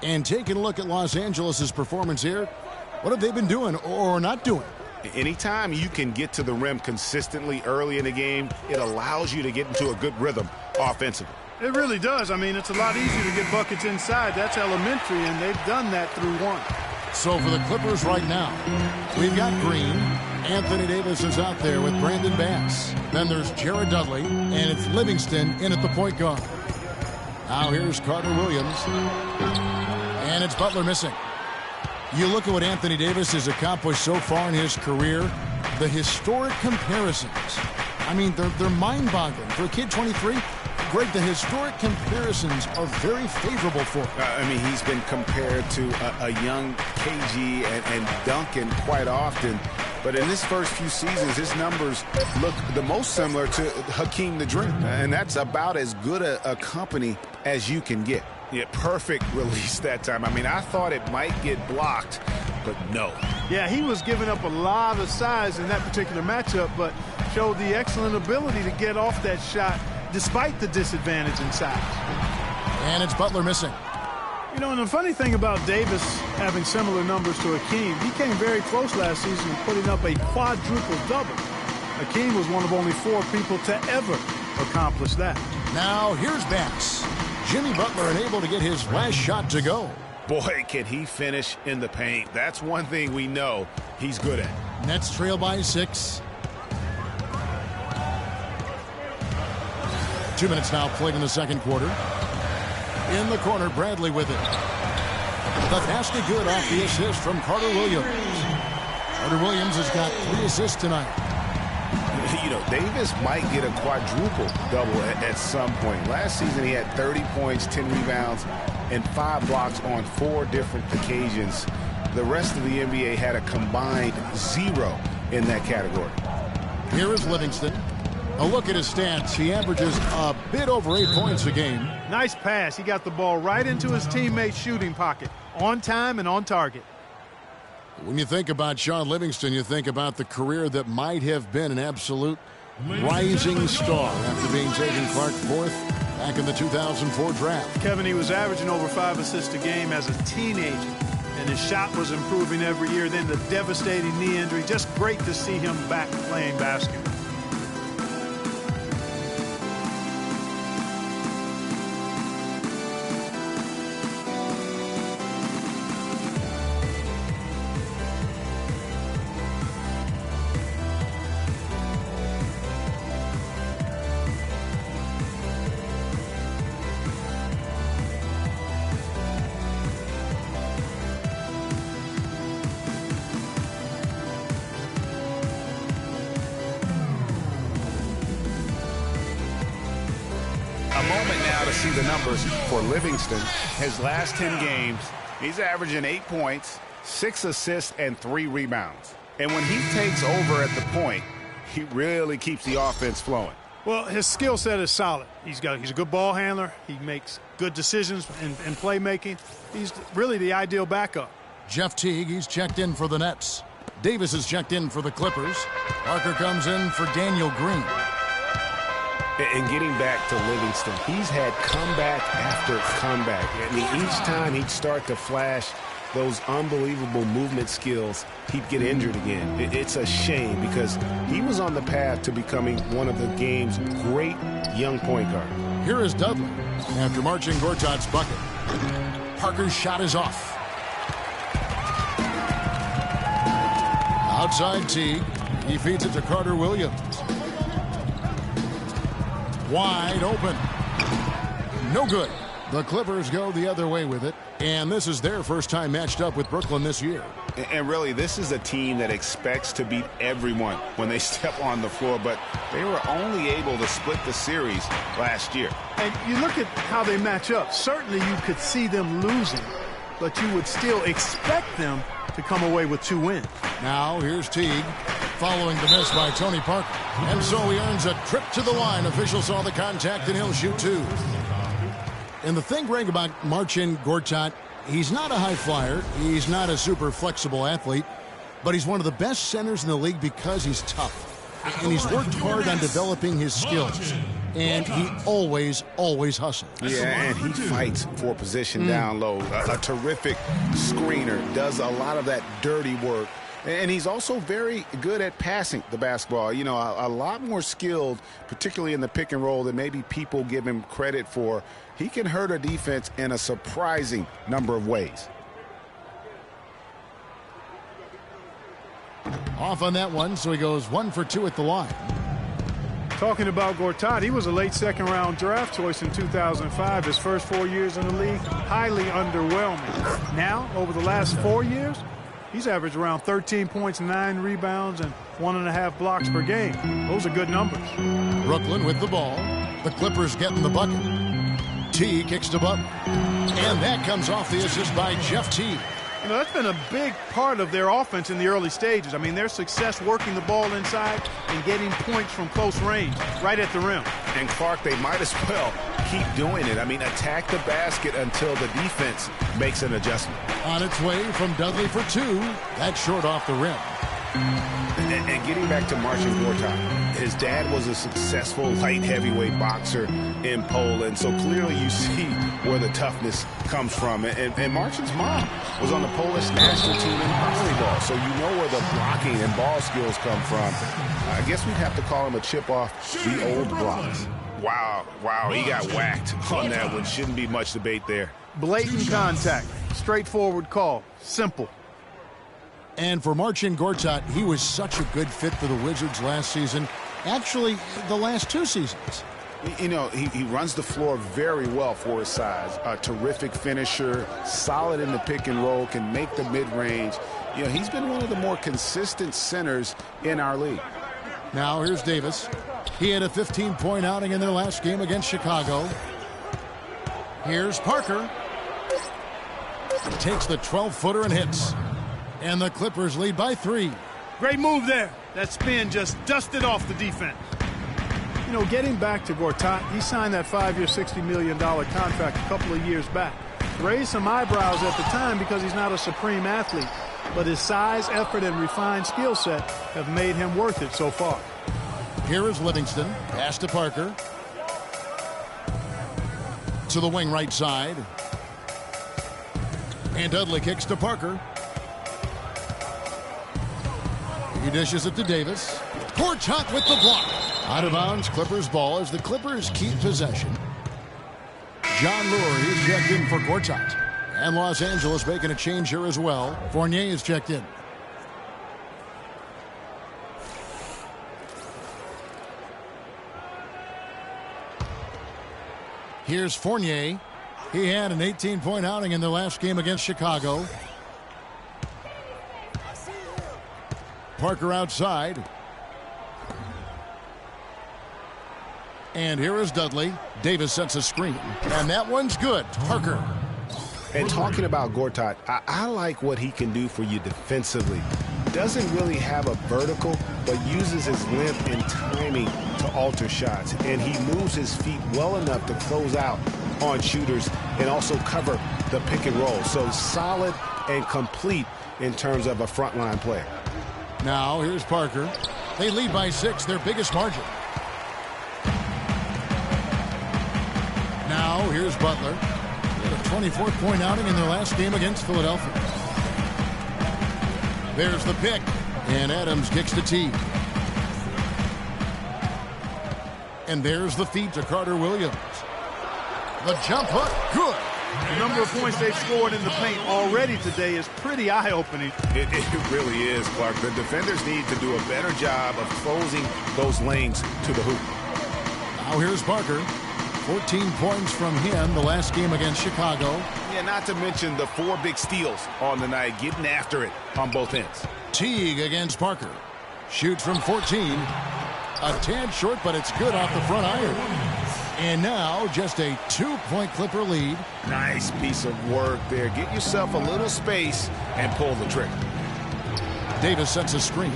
And taking a look at Los Angeles' performance here, what have they been doing or not doing? Anytime you can get to the rim consistently early in the game, it allows you to get into a good rhythm offensively. It really does. I mean, it's a lot easier to get buckets inside. That's elementary, and they've done that through one. So for the Clippers right now, we've got Green. Anthony Davis is out there with Brandon Bass. Then there's Jared Dudley, and it's Livingston in at the point guard. Now here's Carter Williams, and it's Butler missing. You look at what Anthony Davis has accomplished so far in his career, the historic comparisons. I mean, they're mind-boggling. For a kid 23, Greg, the historic comparisons are very favorable for him. He's been compared to a young KG and Duncan quite often. But in his first few seasons, his numbers look the most similar to Hakeem the Dream. And that's about as good a company as you can get. Yeah, perfect release that time. I thought it might get blocked, but no. Yeah, he was giving up a lot of size in that particular matchup, but showed the excellent ability to get off that shot despite the disadvantage in size. And it's Butler missing. And the funny thing about Davis having similar numbers to Hakeem, he came very close last season in putting up a quadruple double. Hakeem was one of only 4 people to ever accomplish that. Now here's Bass. Jimmy Butler unable to get his last shot to go. Boy, can he finish in the paint. That's one thing we know he's good at. Nets trail by 6. 2 minutes now played in the second quarter. In the corner, Bradley with it. The basket good off the assist from Carter Williams. Carter Williams has got 3 assists tonight. Davis might get a quadruple double at some point. Last season, he had 30 points, 10 rebounds, and 5 blocks on 4 different occasions. The rest of the NBA had a combined 0 in that category. Here is Livingston. A look at his stats. He averages a bit over 8 points a game. Nice pass. He got the ball right into his teammate's shooting pocket. On time and on target. When you think about Sean Livingston, you think about the career that might have been an absolute rising star after being taken Clark 4th back in the 2004 draft. Kevin, he was averaging over 5 assists a game as a teenager, and his shot was improving every year. Then the devastating knee injury. Just great to see him back playing basketball. moment now to see the numbers for Livingston. His last 10 games, he's averaging 8 points, 6 assists, and 3 rebounds. And when he takes over at the point, he really keeps the offense flowing. Well, his skill set is solid. He's a good ball handler. He makes good decisions in playmaking. He's really the ideal backup. Jeff Teague, he's checked in for the Nets. Davis is checked in for the Clippers. Parker comes in for Daniel Green. And getting back to Livingston, he's had comeback after comeback. I mean, each time he'd start to flash those unbelievable movement skills, he'd get injured again. It's a shame because he was on the path to becoming one of the game's great young point guards. Here is Dudley after Marcin Gortat's bucket. Parker's shot is off. Outside Teague. He feeds it to Carter Williams. Wide open. No good. The Clippers go the other way with it, and this is their first time matched up with Brooklyn this year. And really, this is a team that expects to beat everyone when they step on the floor, but they were only able to split the series last year. And you look at how they match up. Certainly you could see them losing, but you would still expect them to come away with 2 wins. Now here's Teague following the miss by Tony Parker. And so he earns a trip to the line. Official saw the contact and he'll shoot 2. And the thing, Greg, about Marcin Gortat, he's not a high flyer. He's not a super flexible athlete, but he's one of the best centers in the league because he's tough. And he's worked hard on developing his skills. And he always hustles. Yeah, and he fights for position down low. A terrific screener, does a lot of that dirty work. And he's also very good at passing the basketball. You know, a lot more skilled, particularly in the pick and roll, than maybe people give him credit for. He can hurt a defense in a surprising number of ways. Off on that one, so he goes 1 for 2 at the line. Talking about Gortat, he was a late second-round draft choice in 2005. His first 4 years in the league, highly underwhelming. Now, over the last 4 years, he's averaged around 13 points, 9 rebounds, and 1.5 blocks per game. Those are good numbers. Brooklyn with the ball. The Clippers getting the bucket. T kicks to Butler. And that comes off the assist by Jeff Teague. You know, that's been a big part of their offense in the early stages. I mean, their success working the ball inside and getting points from close range, right at the rim. And Clark, they might as well keep doing it. I mean, attack the basket until the defense makes an adjustment. On its way from Dudley for 2. That's short off the rim. And getting back to Marcin Gortat, his dad was a successful light heavyweight boxer in Poland, so clearly you see where the toughness comes from. And Marcin's mom was on the Polish national team in volleyball, so you know where the blocking and ball skills come from. I guess we'd have to call him a chip off the old blocks. Wow, he got whacked on that one. Shouldn't be much debate there. Blatant contact, straightforward call, simple. And for Marcin Gortat, he was such a good fit for the Wizards last season. Actually, the last 2 seasons. You know, he runs the floor very well for his size. A terrific finisher, solid in the pick and roll, can make the mid-range. You know, he's been one of the more consistent centers in our league. Now here's Davis. He had a 15-point outing in their last game against Chicago. Here's Parker. He takes the 12-footer and hits. And the Clippers lead by 3. Great move there. That spin just dusted off the defense. You know, getting back to Gortat, he signed that 5-year, $60 million contract a couple of years back. Raised some eyebrows at the time because he's not a supreme athlete, but his size, effort, and refined skill set have made him worth it so far. Here is Livingston. Pass to Parker. To the wing right side. And Dudley kicks to Parker. He dishes it to Davis. Gortat with the block. Out of bounds, Clippers ball as the Clippers keep possession. John Lurie is checked in for Gortat. And Los Angeles making a change here as well. Fournier is checked in. Here's Fournier. He had an 18-point outing in the last game against Chicago. Parker outside. And here is Dudley. Davis sets a screen. And that one's good. Parker. And talking about Gortat, I like what he can do for you defensively. Doesn't really have a vertical, but uses his length and timing to alter shots. And he moves his feet well enough to close out on shooters and also cover the pick and roll. So solid and complete in terms of a frontline player. Now here's Parker. They lead by 6, their biggest margin. Now here's Butler. They had a 24-point outing in their last game against Philadelphia. There's the pick, and Adams kicks to T. And there's the feed to Carter Williams. The jump hook, good. The number of points they've scored in the paint already today is pretty eye-opening. It really is, Clark. The defenders need to do a better job of closing those lanes to the hoop. Now here's Parker. 14 points from him the last game against Chicago. Yeah, not to mention the 4 big steals on the night, getting after it on both ends. Teague against Parker. Shoots from 14. A tad short, but it's good off the front iron. And now just a 2-point Clipper lead. Nice piece of work there. Get yourself a little space and pull the trigger. Davis sets a screen.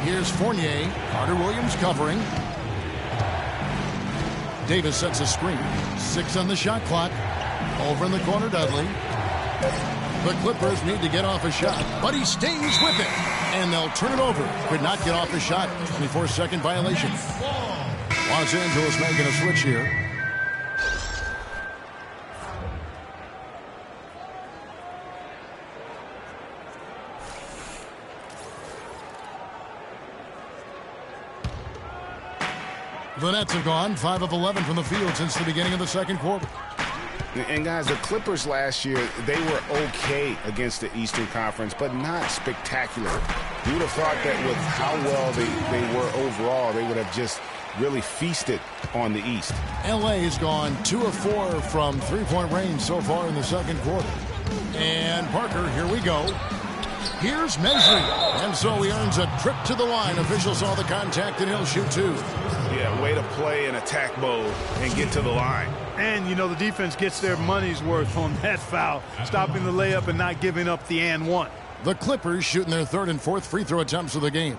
Here's Fournier. Carter Williams covering. Davis sets a screen. 6 on the shot clock. Over in the corner, Dudley. The Clippers need to get off a shot, but he stays with it. And they'll turn it over. Could not get off a shot. 24-second violation. Los Angeles making a switch here. The Nets have gone 5 of 11 from the field since the beginning of the second quarter. And guys, the Clippers last year, they were okay against the Eastern Conference, but not spectacular. You would have thought that with how well they were overall, they would have just really feasted on the East. LA has gone 2 of 4 from three-point range so far in the second quarter. And Parker, here we go. Here's Mesri. And so he earns a trip to the line. Officials saw the contact and he'll shoot 2. Yeah, way to play in attack mode and get to the line. And, you know, the defense gets their money's worth on that foul, stopping the layup and not giving up the and one. The Clippers shooting their 3rd and 4th free throw attempts of the game.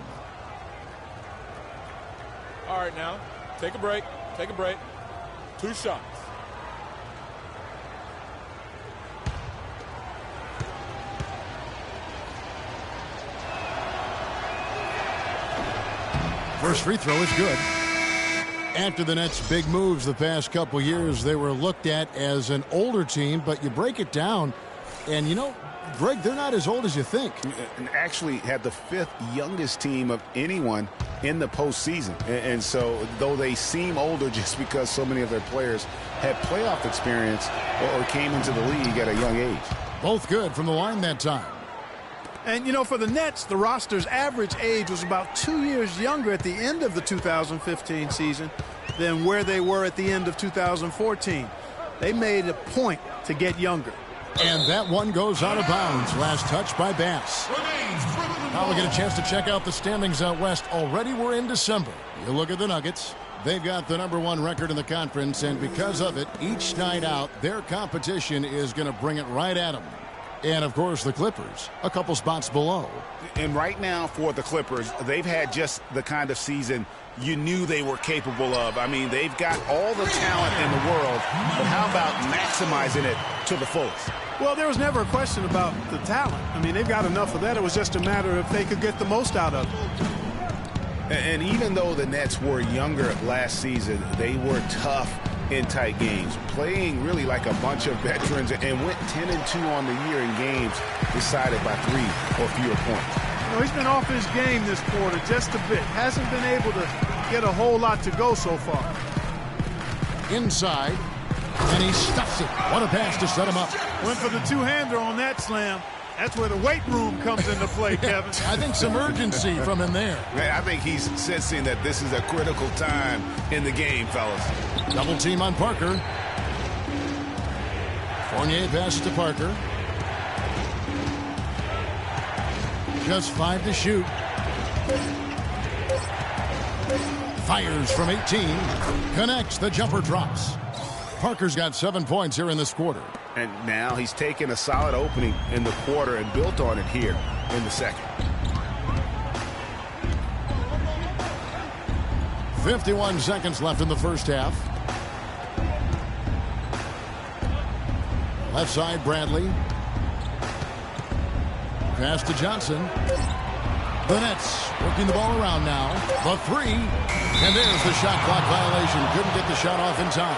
All right, now, take a break. Take a break. 2 shots. First free throw is good. After the Nets' big moves the past couple years, they were looked at as an older team, but you break it down, and you know, Greg, they're not as old as you think. And actually had the 5th youngest team of anyone in the postseason. And so, though they seem older just because so many of their players had playoff experience or came into the league at a young age. Both good from the line that time. And, you know, for the Nets, the roster's average age was about 2 years younger at the end of the 2015 season than where they were at the end of 2014. They made a point to get younger. And that one goes out of bounds. Last touch by Bass. Now we get a chance to check out the standings out west. Already we're in December. You look at the Nuggets. They've got the #1 record in the conference, and because of it, each night out, their competition is going to bring it right at them. And, of course, the Clippers, a couple spots below. And right now for the Clippers, they've had just the kind of season you knew they were capable of. I mean, they've got all the talent in the world, but how about maximizing it to the fullest? Well, there was never a question about the talent. I mean, they've got enough of that. It was just a matter of if they could get the most out of it. And even though the Nets were younger last season, they were tough in tight games, playing really like a bunch of veterans, and went 10-2 on the year in games decided by 3 or fewer points. You know, he's been off his game this quarter just a bit. Hasn't been able to get a whole lot to go so far. Inside, and he stuffs it. What a pass to set him up. Went for the two-hander on that slam. That's where the weight room comes into play, Kevin. I think some urgency from him there. Man, I think he's sensing that this is a critical time in the game, fellas. Double team on Parker. Fournier passes to Parker. Just 5 to shoot. Fires from 18. Connects. The jumper drops. Parker's got 7 points here in this quarter. And now he's taken a solid opening in the quarter and built on it here in the second. 51 seconds left in the first half. Left side, Bradley. Pass to Johnson. The Nets working the ball around now. The three. And there's the shot clock violation. Couldn't get the shot off in time.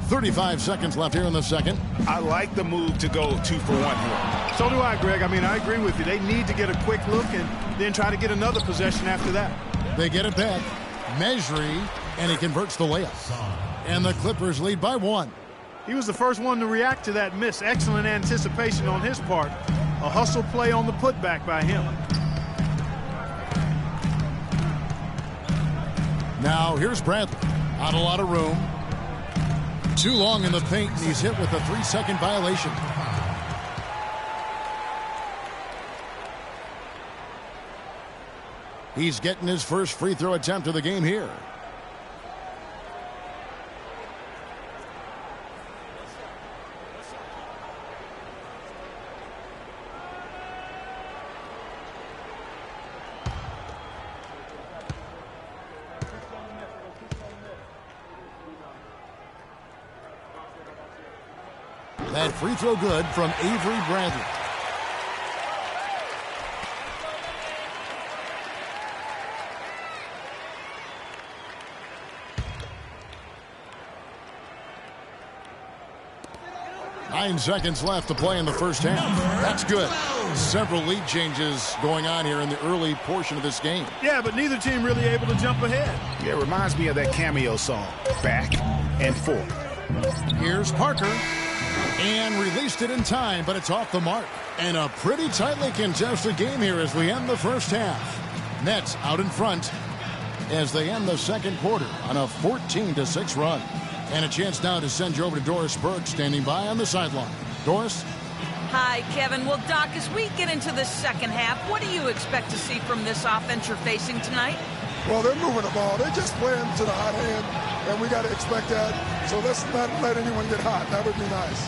35 seconds left here in the second. I like the move to go 2 for 1 here. So do I, Greg. I mean, I agree with you. They need to get a quick look and then try to get another possession after that. They get it back. Measry, and he converts the layup. And the Clippers lead by 1. He was the first one to react to that miss. Excellent anticipation on his part. A hustle play on the putback by him. Now here's Bradley. Not a lot of room. Too long in the paint, and he's hit with a 3-second violation. He's getting his first free throw attempt of the game here. That free throw good from Avery Bradley. Nine seconds left to play in the first half. That's good. Several lead changes going on here in the early portion of this game. Yeah, but neither team really able to jump ahead. Yeah, it reminds me of that cameo song, Back and Forth. Here's Parker. And released it in time, but it's off the mark. And a pretty tightly contested game here as we end the first half. Nets out in front as they end the second quarter on a 14-6 run. And a chance now to send you over to Doris Burke, standing by on the sideline. Doris? Hi, Kevin. Well, Doc, as we get into the second half, what do you expect to see from this offense you're facing tonight? Well, they're moving the ball. They're just playing to the hot hand, and we got to expect that. So let's not let anyone get hot. That would be nice.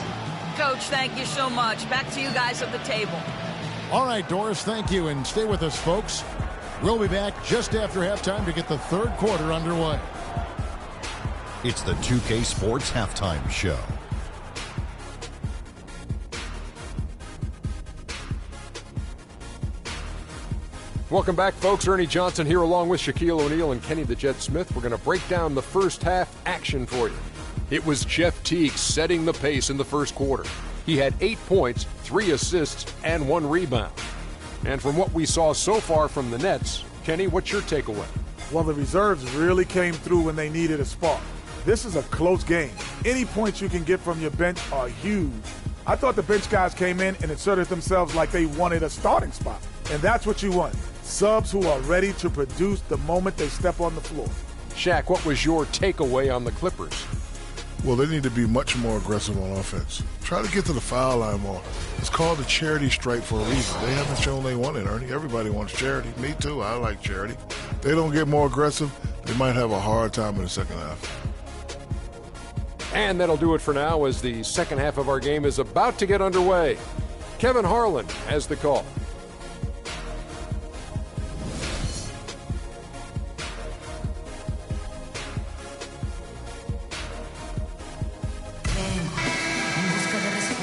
Coach, thank you so much. Back to you guys at the table. All right, Doris, thank you. And stay with us, folks. We'll be back just after halftime to get the third quarter underway. It's the 2K Sports Halftime Show. Welcome back, folks. Ernie Johnson here along with Shaquille O'Neal and Kenny the Jet Smith. We're going to break down the first half action for you. It was Jeff Teague setting the pace in the first quarter. He had 8 points, 3 assists, and 1 rebound. And from what we saw so far from the Nets, Kenny, what's your takeaway? Well, the reserves really came through when they needed a spark. This is a close game. Any points you can get from your bench are huge. I thought the bench guys came in and inserted themselves like they wanted a starting spot. And that's what you want. Subs who are ready to produce the moment they step on the floor. Shaq, what was your takeaway on the Clippers? Well, they need to be much more aggressive on offense. Try to get to the foul line more. It's called a charity strike for a reason. They haven't shown they want it, Ernie. Everybody wants charity. Me too. I like charity. They don't get more aggressive, they might have a hard time in the second half. And that'll do it for now as the second half of our game is about to get underway. Kevin Harlan has the call.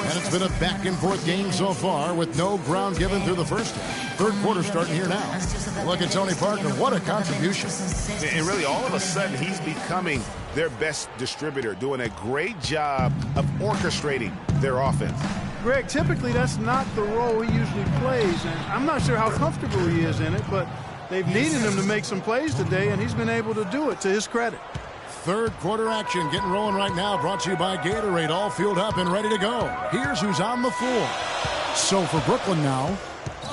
And it's been a back-and-forth game so far with no ground given through the first half. Third quarter starting here now. Look at Tony Parker. What a contribution. And really, all of a sudden, he's becoming their best distributor, doing a great job of orchestrating their offense. Greg, typically that's not the role he usually plays, and I'm not sure how comfortable he is in it, but they've needed him to make some plays today, and he's been able to do it to his credit. Third quarter action getting rolling right now, brought to you by Gatorade, all fueled up and ready to go. Here's who's on the floor. So for Brooklyn now,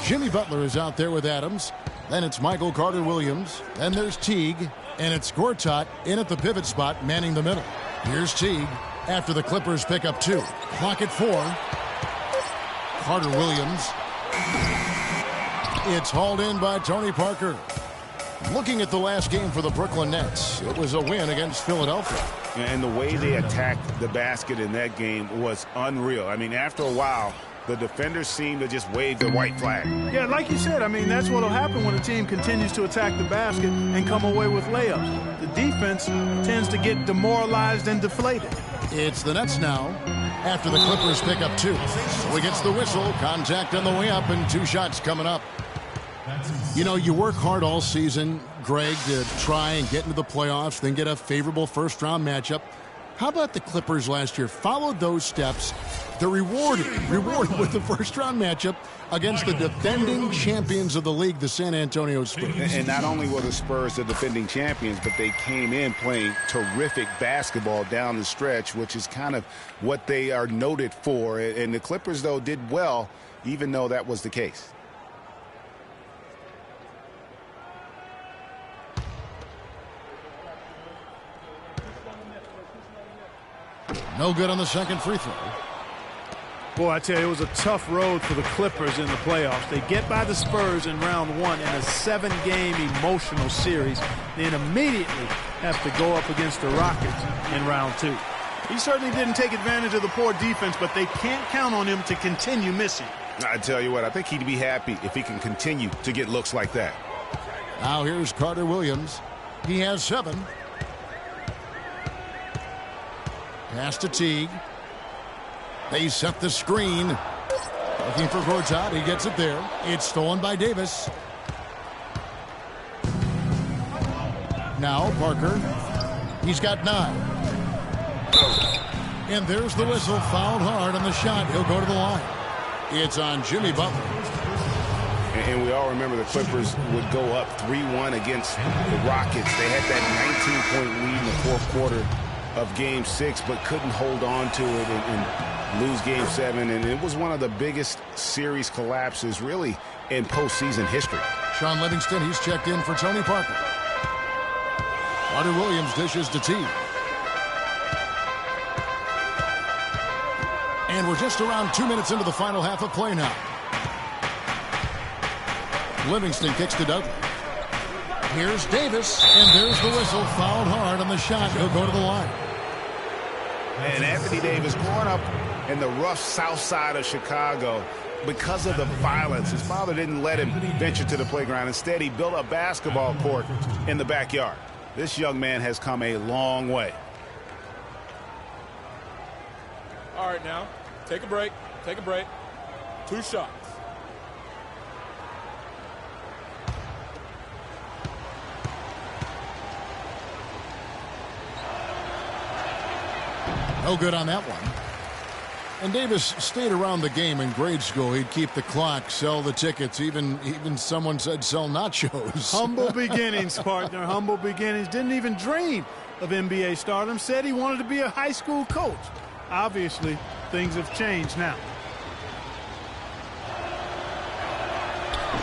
Jimmy Butler is out there with Adams. Then it's Michael Carter-Williams. Then there's Teague. And it's Gortat in at the pivot spot, manning the middle. Here's Teague. after the Clippers pick up 2. Clock at 4. Carter Williams. It's hauled in by Tony Parker. Looking at the last game for the Brooklyn Nets, it was a win against Philadelphia. And the way they attacked the basket in that game was unreal. I mean, after a while, the defenders seemed to just wave the white flag. Yeah, like you said, I mean, that's what will happen when a team continues to attack the basket and come away with layups. The defense tends to get demoralized and deflated. It's the Nets now after the Clippers pick up 2. So he gets the whistle, contact on the way up, and 2 shots coming up. You know, you work hard all season, Greg, to try and get into the playoffs, then get a favorable first-round matchup. How about the Clippers last year? Followed those steps. They're rewarded with the first-round matchup against the defending champions of the league, the San Antonio Spurs. And not only were the Spurs the defending champions, but they came in playing terrific basketball down the stretch, which is kind of what they are noted for. And the Clippers, though, did well, even though that was the case. No good on the second free throw. Boy, I tell you, it was a tough road for the Clippers in the playoffs. They get by the Spurs in round 1 in a 7-game emotional series, then immediately have to go up against the Rockets in round 2. He certainly didn't take advantage of the poor defense, but they can't count on him to continue missing. I tell you what, I think he'd be happy if he can continue to get looks like that. Now here's Carter Williams. He has 7. Pass to Teague. They set the screen. Looking for Gortat. He gets it there. It's stolen by Davis. Now Parker. He's got 9. And there's the whistle. Fouled hard on the shot. He'll go to the line. It's on Jimmy Butler. And we all remember the Clippers would go up 3-1 against the Rockets. They had that 19-point lead in the fourth quarter of Game 6, but couldn't hold on to it and lose Game 7. And it was one of the biggest series collapses, really, in postseason history. Sean Livingston, he's checked in for Tony Parker. Carter Williams dishes to Teague. And we're just around 2 minutes into the final half of play now. Livingston kicks to Dudley. Here's Davis, and there's the whistle. Fouled hard on the shot. He'll go to the line. And Anthony Davis, growing up in the rough south side of Chicago, because of the violence, his father didn't let him venture to the playground. Instead, he built a basketball court in the backyard. This young man has come a long way. All right, now, take a break. Take a break. 2 shots. No good on that one. And Davis stayed around the game in grade school. He'd keep the clock, sell the tickets, even someone said sell nachos. Humble beginnings, partner, humble beginnings. Didn't even dream of NBA stardom. Said he wanted to be a high school coach. Obviously, things have changed now.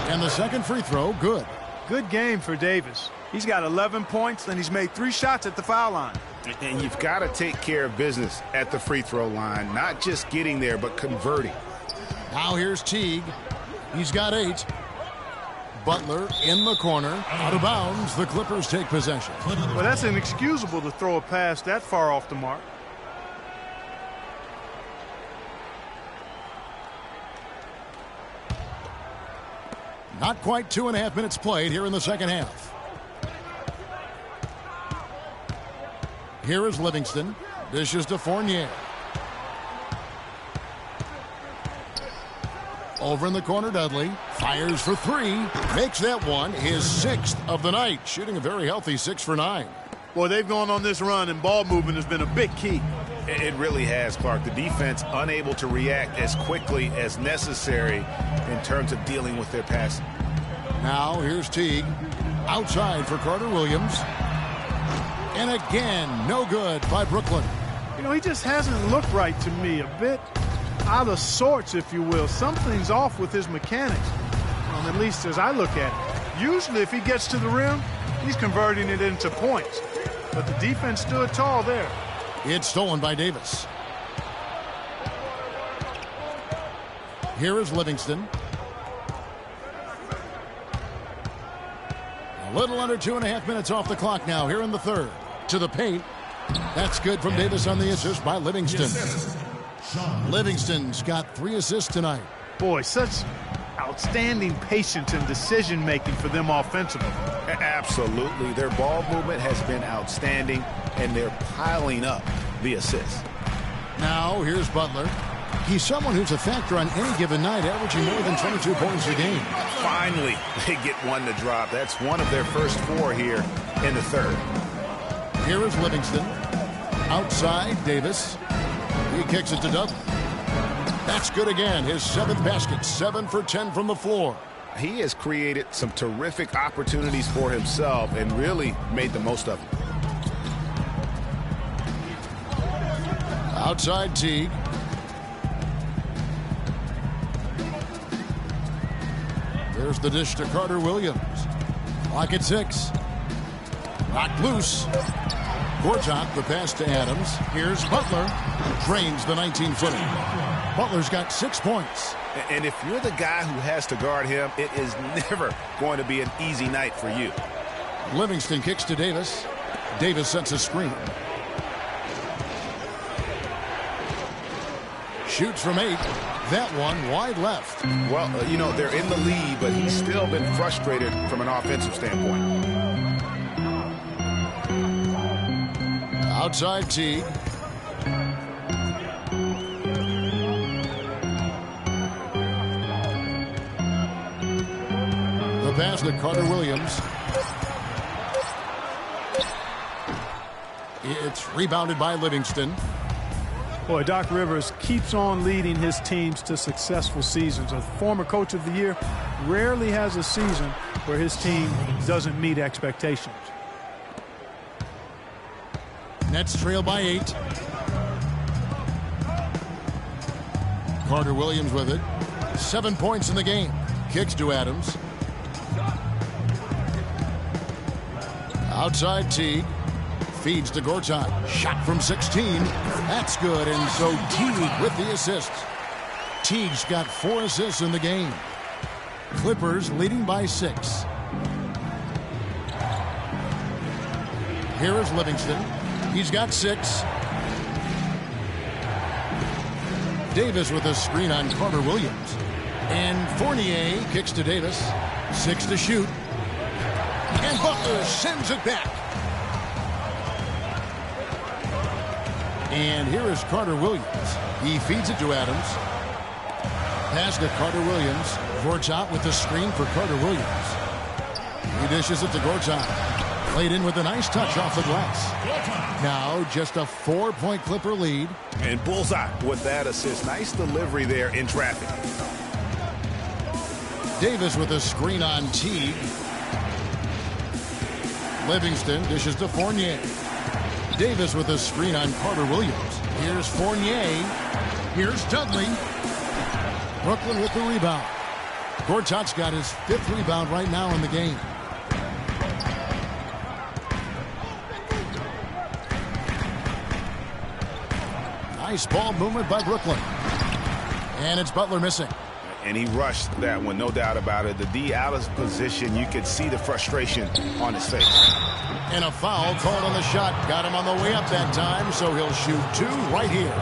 And the second free throw, good. Good game for Davis. He's got 11 points, and he's made 3 shots at the foul line. And you've got to take care of business at the free throw line, not just getting there, but converting. Now here's Teague. He's got 8. Butler in the corner, out of bounds. The Clippers take possession. Well, that's inexcusable to throw a pass that far off the mark. Not quite 2.5 minutes played here in the second half. Here is Livingston. Dishes to Fournier. Over in the corner, Dudley. Fires for 3. Makes that one his 6th of the night. Shooting a very healthy 6 for 9. Boy, they've gone on this run, and ball movement has been a big key. It really has, Clark. The defense unable to react as quickly as necessary in terms of dealing with their passing. Now here's Teague. Outside for Carter Williams. And again, no good by Brooklyn. You know, he just hasn't looked right to me. A bit out of sorts, if you will. Something's off with his mechanics, at least as I look at it. Usually, if he gets to the rim, he's converting it into points. But the defense stood tall there. It's stolen by Davis. Here is Livingston. A little under 2.5 minutes off the clock now here in the third. To the paint. That's good from Davis on the assist by Livingston. Livingston's got 3 assists tonight. Boy, such outstanding patience and decision-making for them offensively. Absolutely. Their ball movement has been outstanding, and they're piling up the assists. Now, here's Butler. He's someone who's a factor on any given night, averaging more than 22 points a game. Finally, they get one to drop. That's one of their first 4 here in the third. Here is Livingston. Outside, Davis. He kicks it to Dudley. That's good again. His 7th basket. 7 for 10 from the floor. He has created some terrific opportunities for himself and really made the most of them. Outside, Teague. There's the dish to Carter Williams. Clock at 6. Knocked loose. Gortat, the pass to Adams. Here's Butler. Drains the 19-footer. Butler's got 6 points. And if you're the guy who has to guard him, it is never going to be an easy night for you. Livingston kicks to Davis. Davis sets a screen. Shoots from 8. That one wide left. Well, you know, they're in the lead, but he's still been frustrated from an offensive standpoint. Outside Teague. The pass to Carter Williams. It's rebounded by Livingston. Boy, Doc Rivers keeps on leading his teams to successful seasons. A former coach of the year rarely has a season where his team doesn't meet expectations. Nets trail by 8. Carter Williams with it. 7 points in the game. Kicks to Adams. Outside Teague. Feeds to Gortat. Shot from 16. That's good, and so Teague with the assist. Teague's got 4 assists in the game. Clippers leading by 6. Here is Livingston. He's got 6. Davis with a screen on Carter Williams. And Fournier kicks to Davis. 6 to shoot. And Butler sends it back. And here is Carter Williams. He feeds it to Adams. Pass to Carter Williams. Gortat with the screen for Carter Williams. He dishes it to Gortat. Played in with a nice touch off the glass. Now just a 4-point Clipper lead. And bullseye with that assist. Nice delivery there in traffic. Davis with a screen on Teague. Livingston dishes to Fournier. Davis with a screen on Carter Williams. Here's Fournier. Here's Dudley. Brooklyn with the rebound. Gortat's got his 5th rebound right now in the game. Nice ball movement by Brooklyn. And it's Butler missing. And he rushed that one, no doubt about it. The D out of position, you could see the frustration on his face. And a foul called on the shot. Got him on the way up that time, so he'll shoot 2 right here.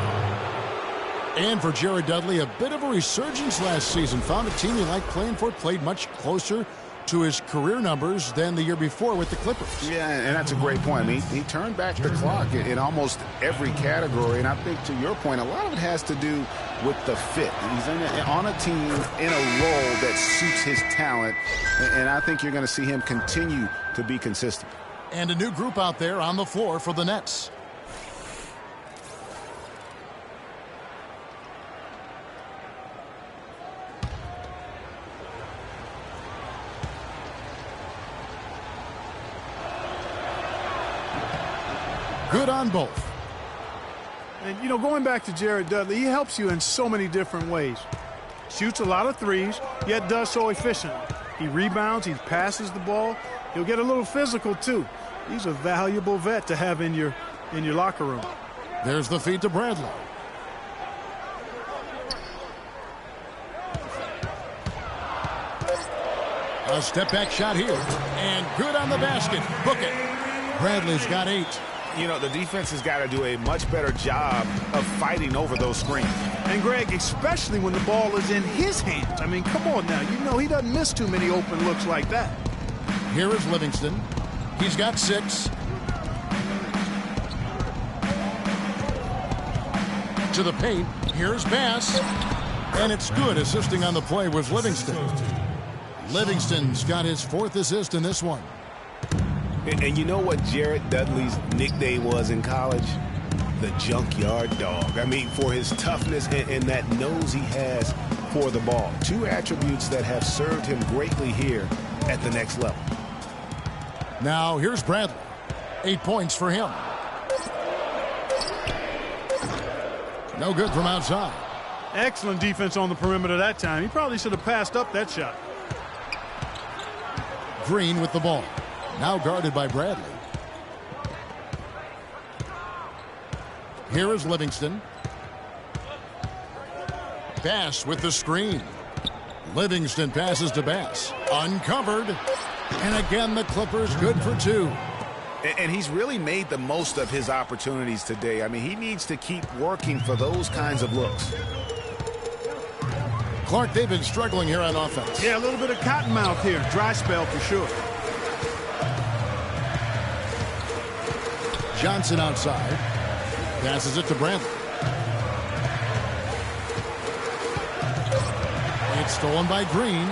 And for Jared Dudley, a bit of a resurgence last season. Found a team he liked playing for, played much closer to his career numbers than the year before with the Clippers. Yeah, and that's a great point. I mean, he turned back the clock in almost every category, and I think to your point, a lot of it has to do with the fit. He's on a team in a role that suits his talent, and I think you're going to see him continue to be consistent. And a new group out there on the floor for the Nets. Good on both. And, you know, going back to Jared Dudley, he helps you in so many different ways. Shoots a lot of threes, yet does so efficiently. He rebounds, he passes the ball. He'll get a little physical, too. He's a valuable vet to have in your locker room. There's the feed to Bradley. A step-back shot here. And good on the basket. Book it. Bradley's got 8. You know, the defense has got to do a much better job of fighting over those screens. And, Greg, especially when the ball is in his hands. I mean, come on now. You know he doesn't miss too many open looks like that. Here is Livingston. He's got 6. To the paint. Here's Bass. And it's good. Assisting on the play was Livingston. Livingston's got his 4th assist in this one. And you know what Jared Dudley's nickname was in college? The junkyard dog. I mean, for his toughness and that nose he has for the ball. 2 attributes that have served him greatly here at the next level. Now here's Bradley. 8 points for him. No good from outside. Excellent defense on the perimeter that time. He probably should have passed up that shot. Green with the ball. Now guarded by Bradley. Here is Livingston. Bass with the screen. Livingston passes to Bass. Uncovered. And again, the Clippers good for 2. And he's really made the most of his opportunities today. I mean, he needs to keep working for those kinds of looks. Clark, they've been struggling here on offense. Yeah, a little bit of cottonmouth here. Dry spell for sure. Johnson outside. Passes it to Bradley. It's stolen by Green.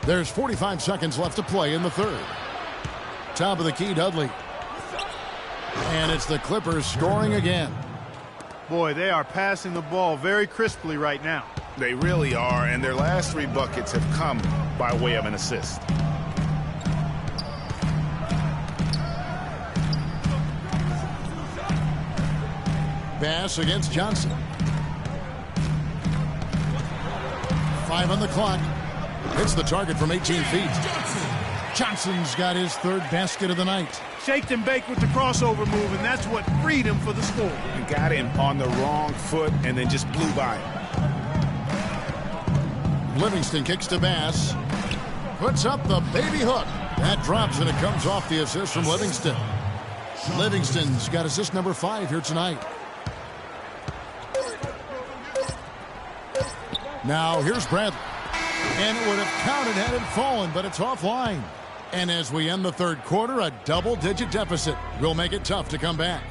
There's 45 seconds left to play in the 3rd. Top of the key, Dudley. And it's the Clippers scoring again. Boy, they are passing the ball very crisply right now. They really are, and their last 3 buckets have come by way of an assist. Bass against Johnson. 5 on the clock. Hits the target from 18 feet. Johnson's got his 3rd basket of the night. Shaked and baked with the crossover move, and that's what freed him for the score. And got him on the wrong foot and then just blew by him. Livingston kicks to Bass. Puts up the baby hook. That drops, and it comes off the assist from Livingston. Livingston's got assist number 5 here tonight. Now here's Bradley. And it would have counted had it fallen, but it's offline. And as we end the 3rd quarter, a double-digit deficit will make it tough to come back.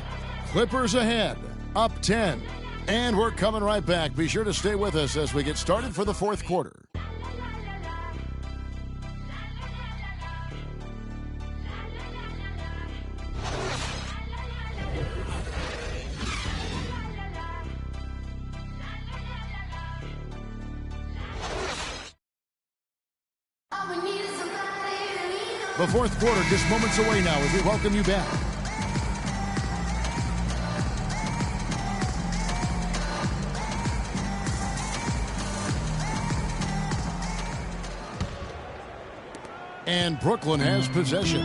Clippers ahead, up 10. And we're coming right back. Be sure to stay with us as we get started for the 4th quarter. The 4th quarter just moments away now as we welcome you back. And Brooklyn has possession,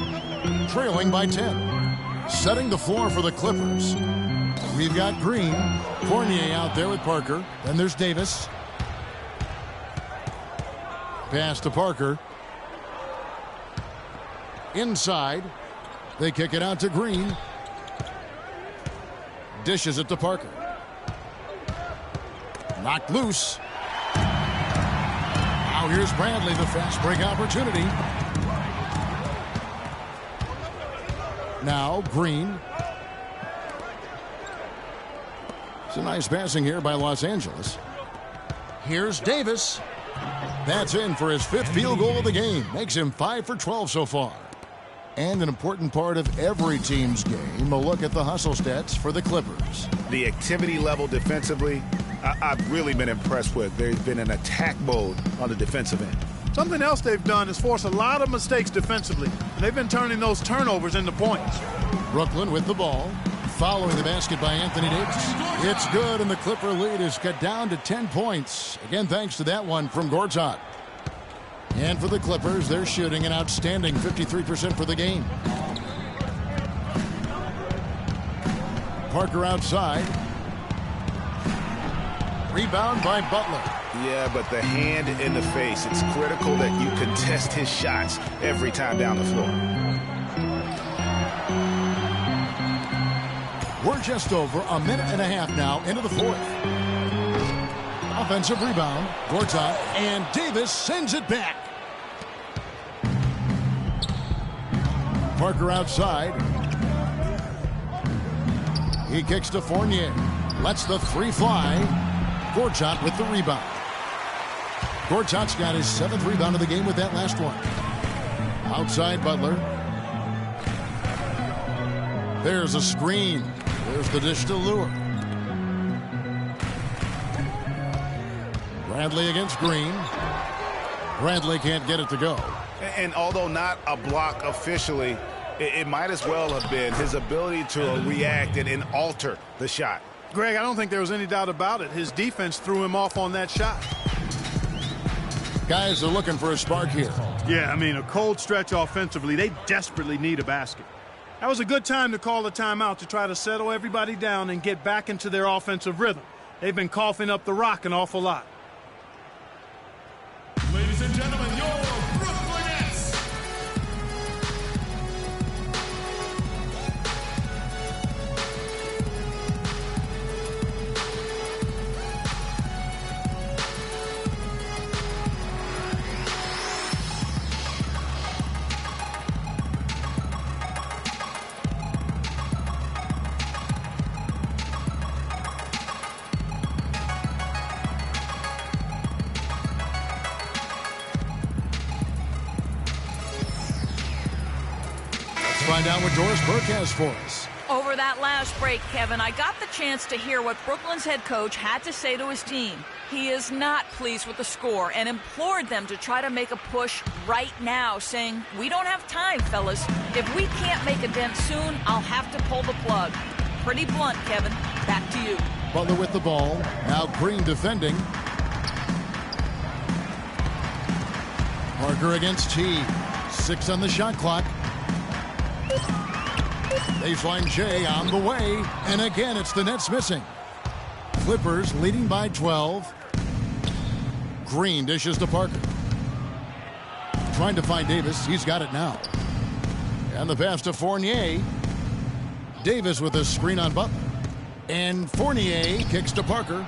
trailing by 10. Setting the floor for the Clippers. We've got Green, Fournier out there with Parker. Then there's Davis. Pass to Parker. Inside. They kick it out to Green. Dishes it to Parker. Knocked loose. Now here's Bradley, the fast break opportunity. Now Green. It's a nice passing here by Los Angeles. Here's Davis. That's in for his 5th field goal of the game. Makes him 5 for 12 so far. And an important part of every team's game, a look at the hustle stats for the Clippers. The activity level defensively, I've really been impressed with. There's been an attack mode on the defensive end. Something else they've done is force a lot of mistakes defensively. And they've been turning those turnovers into points. Brooklyn with the ball. Following the basket by Anthony Davis. It's good, and the Clipper lead is cut down to 10 points. Again, thanks to that one from Gortat. And for the Clippers, they're shooting an outstanding 53% for the game. Parker outside. Rebound by Butler. Yeah, but the hand in the face, it's critical that you contest his shots every time down the floor. We're just over a minute and a half now into the fourth. Offensive rebound. Gortat, and Davis sends it back. Parker outside. He kicks to Fournier. Lets the three fly. Gortat with the rebound. Gortat's got his 7th rebound of the game with that last one. Outside Butler. There's a screen. There's the dish to Lure. Bradley against Green. Bradley can't get it to go. And although not a block officially, it might as well have been his ability to react and alter the shot. Greg, I don't think there was any doubt about it. His defense threw him off on that shot. Guys are looking for a spark here. Yeah, I mean, a cold stretch offensively. They desperately need a basket. That was a good time to call a timeout to try to settle everybody down and get back into their offensive rhythm. They've been coughing up the rock an awful lot. Ladies and gentlemen, your Brooklyn Nets. Find out what Doris Burke has for us. Over that last break, Kevin, I got the chance to hear what Brooklyn's head coach had to say to his team. He is not pleased with the score and implored them to try to make a push right now, saying, "We don't have time, fellas. If we can't make a dent soon, I'll have to pull the plug." Pretty blunt, Kevin. Back to you. Butler with the ball. Now Green defending. Parker against T. 6 on the shot clock. Baseline J on the way. And again, it's the Nets missing. Clippers leading by 12. Green dishes to Parker. Trying to find Davis. He's got it now. And the pass to Fournier. Davis with a screen on Butler. And Fournier kicks to Parker.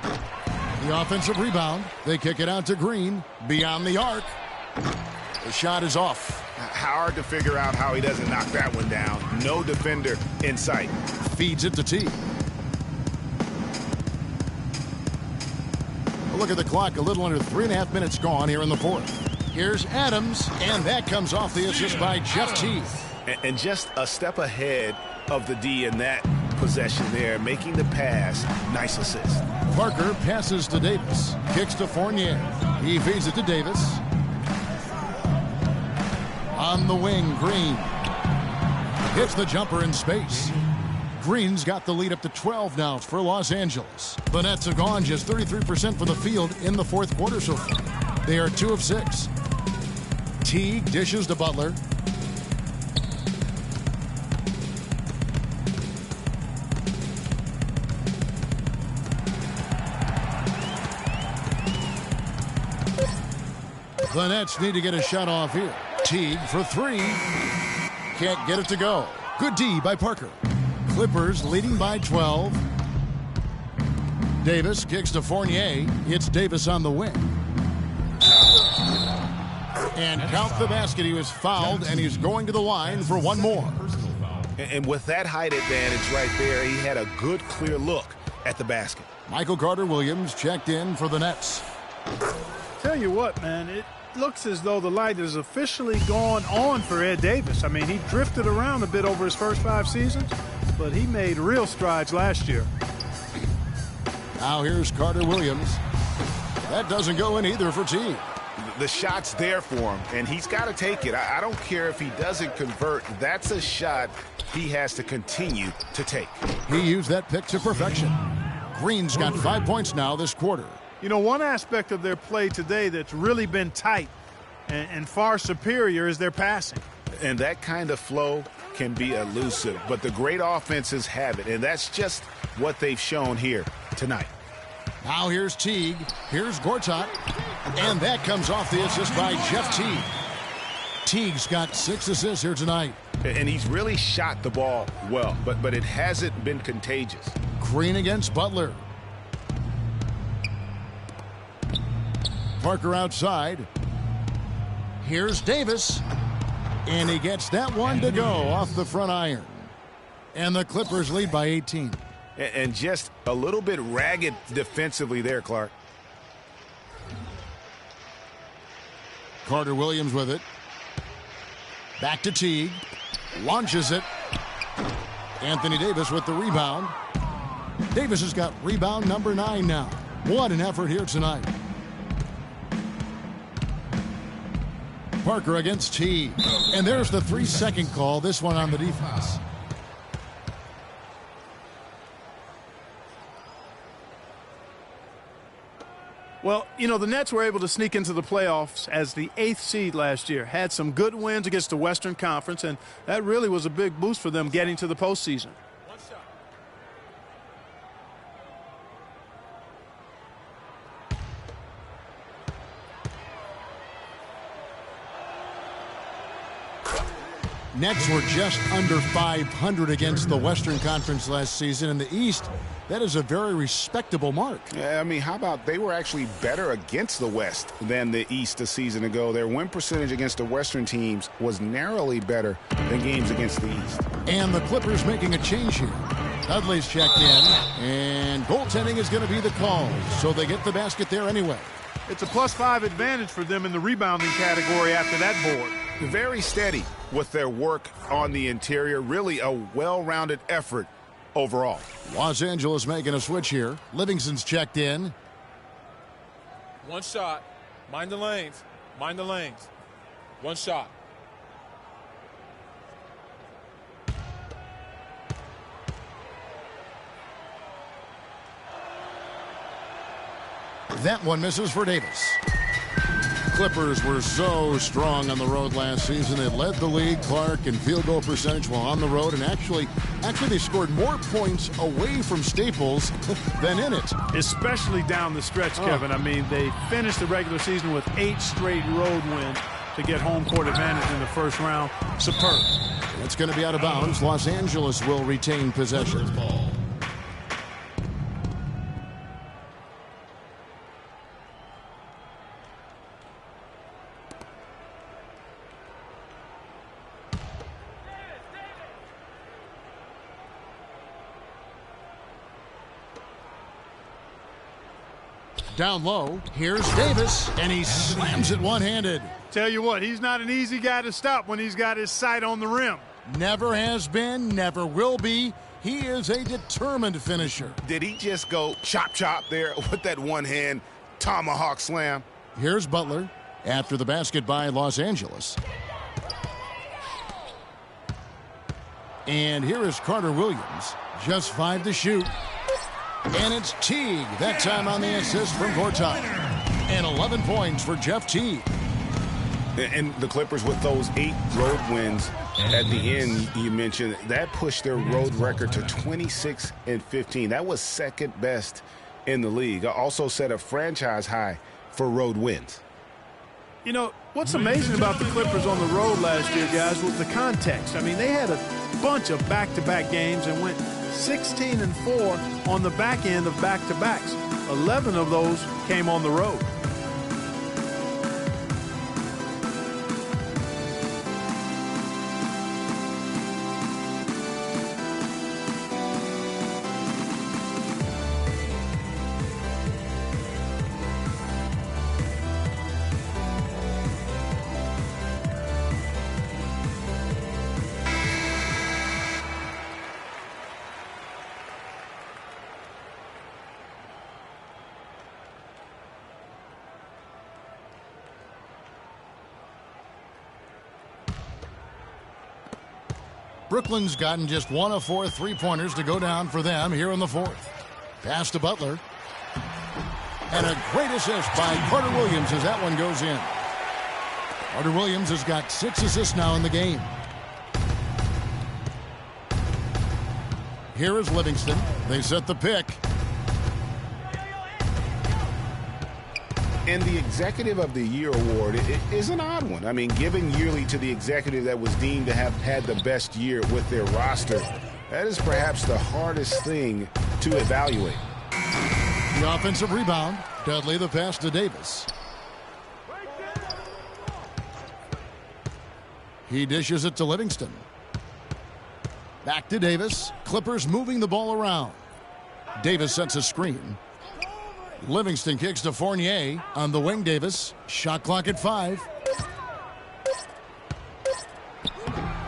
The offensive rebound. They kick it out to Green. Beyond the arc. The shot is off. Hard to figure out how he doesn't knock that one down. No defender in sight. Feeds it to T. Look at the clock. A little under 3.5 minutes gone here in the fourth. Here's Adams, and that comes off the assist by Jeff T. And just a step ahead of the D in that possession there, making the pass. Nice assist. Parker passes to Davis. Kicks to Fournier. He feeds it to Davis. On the wing, Green hits the jumper in space. Green's got the lead up to 12 now for Los Angeles. The Nets have gone just 33% from the field in the fourth quarter so far. They are 2 of 6. Teague dishes to Butler. The Nets need to get a shot off here. Teague for 3. Can't get it to go. Good D by Parker. Clippers leading by 12. Davis kicks to Fournier. It's Davis on the wing. And count the basket. He was fouled, and he's going to the line for one more. And with that height advantage right there, he had a good, clear look at the basket. Michael Carter-Williams checked in for the Nets. Tell you what, man, it looks as though the light has officially gone on for Ed Davis. I mean, he drifted around a bit over his first 5 seasons, but he made real strides last year. Now here's Carter-Williams. That doesn't go in either for T. The shot's there for him, and he's got to take it. I don't care if he doesn't convert. That's a shot he has to continue to take. He used that pick to perfection. Green's got 5 points now this quarter. You know, one aspect of their play today that's really been tight and far superior is their passing. And that kind of flow can be elusive, but the great offenses have it, and that's just what they've shown here tonight. Now here's Teague. Here's Gortat. And that comes off the assist by Jeff Teague. Teague's got 6 assists here tonight. And he's really shot the ball well, but it hasn't been contagious. Green against Butler. Parker outside. Here's Davis. And he gets that one to go off the front iron. And the Clippers lead by 18. And just a little bit ragged defensively there, Clark. Carter Williams with it. Back to Teague. Launches it. Anthony Davis with the rebound. Davis has got rebound number 9 now. What an effort here tonight. Parker against Teague. And there's the 3-second call, this one on the defense. Well, you know, the Nets were able to sneak into the playoffs as the 8th seed last year. Had some good wins against the Western Conference, and that really was a big boost for them getting to the postseason. Nets were just under 500 against the Western Conference last season. In the East, that is a very respectable mark. Yeah, I mean, how about they were actually better against the West than the East a season ago. Their win percentage against the Western teams was narrowly better than games against the East. And the Clippers making a change here. Dudley's checked in, and goaltending is going to be the call, so they get the basket there anyway. It's a +5 advantage for them in the rebounding category after that board. Very steady with their work on the interior. Really a well-rounded effort overall. Los Angeles making a switch here. Livingston's checked in. One shot. Mind the lanes. Mind the lanes. One shot. That one misses for Davis. Clippers were so strong on the road last season. They led the league, Clark, in field goal percentage while on the road. And actually they scored more points away from Staples than in it. Especially down the stretch, Kevin. I mean, they finished the regular season with 8 straight road wins to get home court advantage in the first round. Superb. It's going to be out of bounds. Los Angeles will retain possession. Down low, here's Davis, and he slams it one-handed. Tell you what, he's not an easy guy to stop when he's got his sight on the rim. Never has been, never will be. He is a determined finisher. Did he just go chop there with that one-hand tomahawk slam? Here's Butler after the basket by Los Angeles. And here is Carter Williams, just 5 to shoot. And it's Teague, that time on the assist from Gortat. And 11 points for Jeff Teague. And the Clippers with those 8 road wins at the end, you mentioned, that pushed their road record to 26-15. That was second best in the league. Also set a franchise high for road wins. You know, what's amazing about the Clippers on the road last year, guys, was the context. I mean, they had a bunch of back-to-back games and went 16-4 on the back end of back-to-backs. 11 of those came on the road. Brooklyn's gotten just 1 of 4 3-pointers to go down for them here in the 4th. Pass to Butler. And a great assist by Carter Williams as that one goes in. Carter Williams has got 6 assists now in the game. Here is Livingston. They set the pick. And the Executive of the Year award is an odd one. I mean, given yearly to the executive that was deemed to have had the best year with their roster, that is perhaps the hardest thing to evaluate. The offensive rebound. Dudley the pass to Davis. He dishes it to Livingston. Back to Davis. Clippers moving the ball around. Davis sets a screen. Livingston kicks to Fournier on the wing. Davis. Shot clock at 5.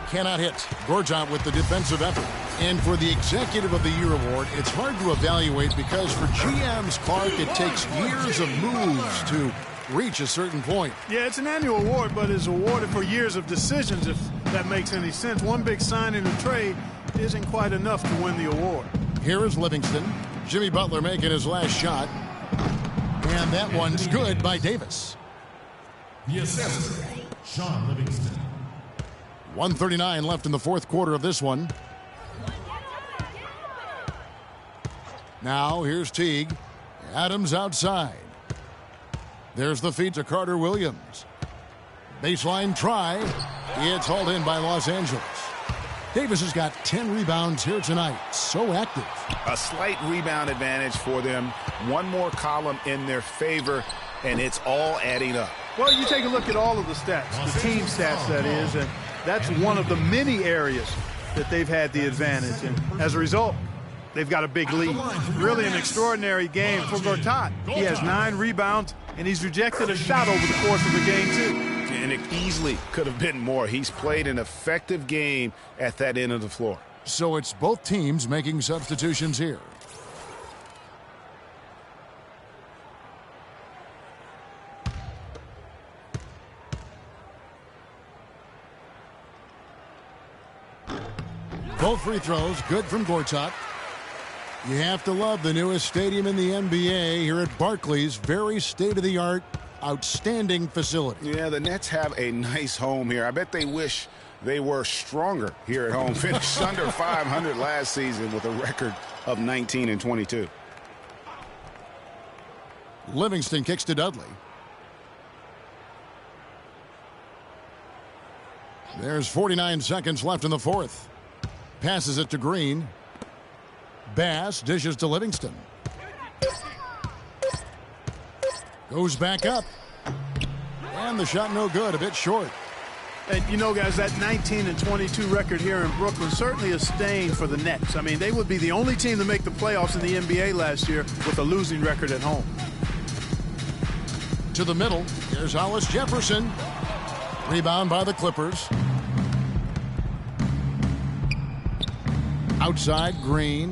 Cannot hit. Gortat with the defensive effort. And for the Executive of the Year award, it's hard to evaluate because for GMs, Clark, it takes years of moves to reach a certain point. Yeah, it's an annual award, but it's awarded for years of decisions, if that makes any sense. One big signing or trade isn't quite enough to win the award. Here is Livingston. Jimmy Butler making his last shot. And that one's good by Davis. The assessor, Sean Livingston. 1:39 left in the fourth quarter of this one. Now here's Teague. Adams outside. There's the feed to Carter Williams. Baseline try. It's hauled in by Los Angeles. Davis has got 10 rebounds here tonight. So active. A slight rebound advantage for them. One more column in their favor, and it's all adding up. Well, you take a look at all of the stats, the team stats, that is, and that's one of the many areas that they've had the advantage. And as a result, they've got a big lead. Really an extraordinary game for Gortat. He has 9 rebounds, and he's rejected a shot over the course of the game, too. And it easily could have been more. He's played an effective game at that end of the floor. So it's both teams making substitutions here. Both free throws good from Gortat. You have to love the newest stadium in the NBA here at Barclays. Very state-of-the-art, outstanding facility. Yeah, the Nets have a nice home here. I bet they wish they were stronger here at home. Finished under 500 last season with a record of 19-22. Livingston kicks to Dudley. There's 49 seconds left in the fourth. Passes it to Green. Bass dishes to Livingston. Goes back up. And the shot no good, a bit short. And you know, guys, that 19-22 record here in Brooklyn certainly a stain for the Nets. I mean, they would be the only team to make the playoffs in the NBA last year with a losing record at home. To the middle, here's Hollis Jefferson. Rebound by the Clippers. Outside, Green.